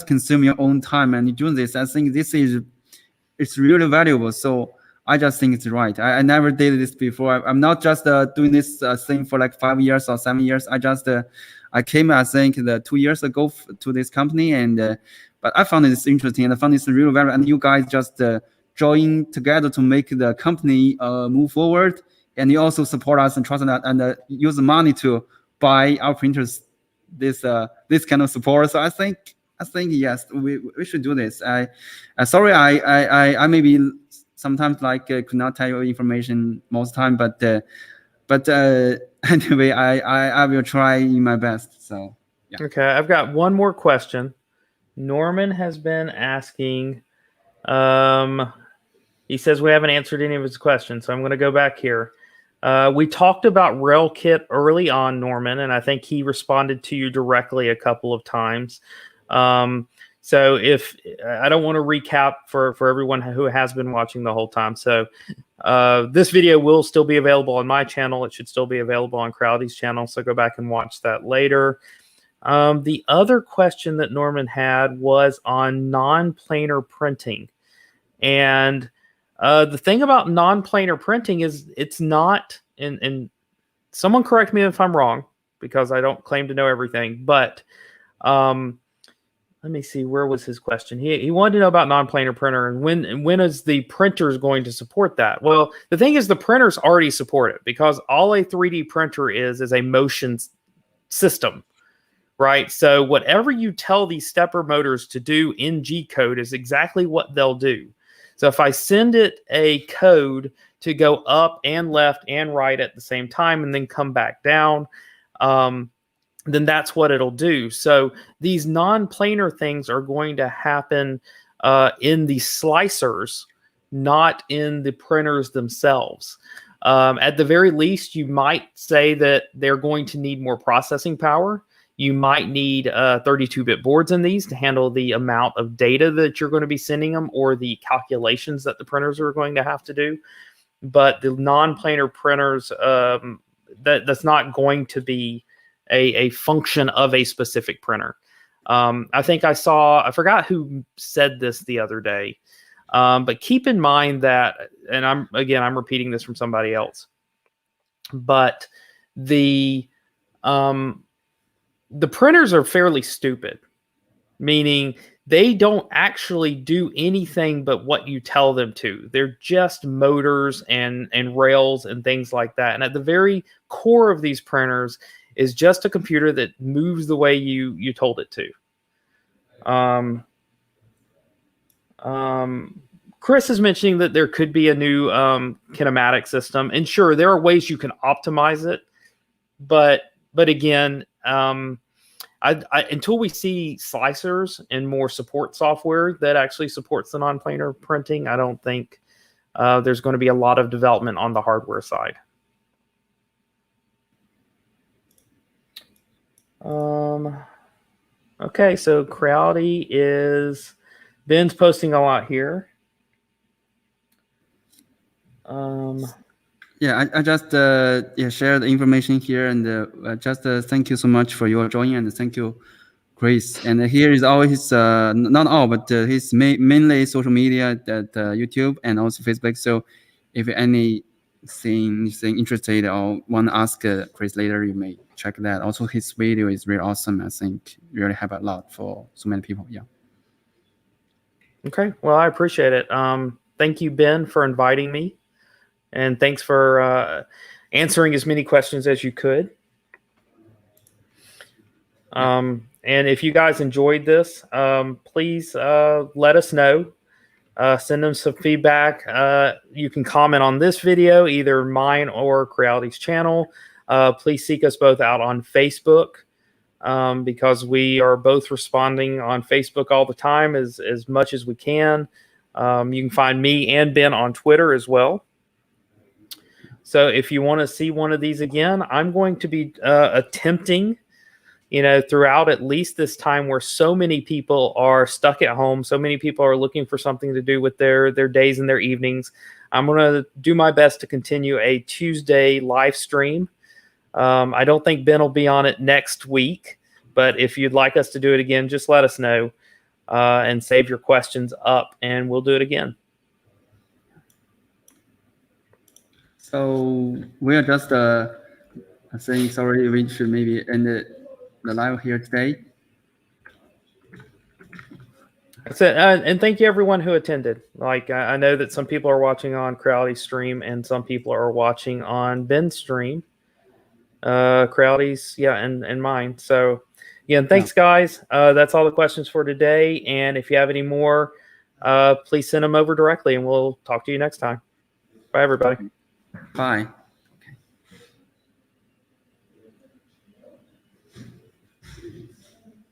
consume your own time and you do this. I think it's really valuable. So I just think it's right. I never did this before. I'm not just doing this thing for like 5 years or 7 years. I came, I think, 2 years ago to this company, and but I found this interesting, and I found this really valuable. And you guys just join together to make the company move forward, and you also support us and trust us and use the money to buy our printers. This kind of support. So I think yes, we should do this. Sorry, I maybe sometimes could not tell you information most time, but anyway, I will try in my best. So yeah. Okay, I've got one more question. Norman has been asking. He says we haven't answered any of his questions, so I'm going to go back here. We talked about RailKit early on, Norman, and I think he responded to you directly a couple of times. So if I don't want to recap for everyone who has been watching the whole time. So this video will still be available on my channel. It should still be available on Creality's channel. So go back and watch that later. The other question that Norman had was on non-planar printing. And the thing about non-planar printing is it's not, and someone correct me if I'm wrong, because I don't claim to know everything, but let me see, where was his question? He wanted to know about non-planar printer and when is the printers going to support that? Well, the thing is the printers already support it, because all a 3D printer is a motion system, right? So whatever you tell these stepper motors to do in G code is exactly what they'll do. So if I send it a code to go up and left and right at the same time and then come back down, then that's what it'll do. So these non-planar things are going to happen in the slicers, not in the printers themselves. At the very least, you might say that they're going to need more processing power. You might need 32-bit boards in these to handle the amount of data that you're going to be sending them or the calculations that the printers are going to have to do. But the non-planar printers, that's not going to be a function of a specific printer. I think I forgot who said this the other day, but keep in mind that, and I'm repeating this from somebody else, but the printers are fairly stupid, meaning they don't actually do anything but what you tell them to. They're just motors and rails and things like that. And at the very core of these printers is just a computer that moves the way you told it to. Kris is mentioning that there could be a new kinematic system, and sure, there are ways you can optimize it, but again, until we see slicers and more support software that actually supports the non-planar printing, I don't think there's going to be a lot of development on the hardware side. Okay, so Creality is, Ben's posting a lot here. Yeah, I just share the information here, and just thank you so much for your joining, and thank you, Kris. And here is all his, not all, but his mainly social media, that YouTube and also Facebook. So if anything interested or want to ask Kris later, you may check that. Also, his video is really awesome. I think really help a lot for so many people. Yeah. Okay, well, I appreciate it. Thank you, Ben, for inviting me. And thanks for answering as many questions as you could. And if you guys enjoyed this, please let us know. Send them some feedback. You can comment on this video, either mine or Creality's channel. Please seek us both out on Facebook, because we are both responding on Facebook all the time as much as we can. You can find me and Ben on Twitter as well. So if you want to see one of these again, I'm going to be attempting, throughout at least this time where so many people are stuck at home, so many people are looking for something to do with their days and their evenings. I'm going to do my best to continue a Tuesday live stream. I don't think Ben will be on it next week, but if you'd like us to do it again, just let us know and save your questions up, and we'll do it again. So we are just saying sorry. We should maybe end the live here today. That's it. And thank you everyone who attended. Like, I know that some people are watching on Creality's stream and some people are watching on Ben's stream. Creality's, and mine. So again, thanks guys. That's all the questions for today. And if you have any more, please send them over directly and we'll talk to you next time. Bye everybody. Bye.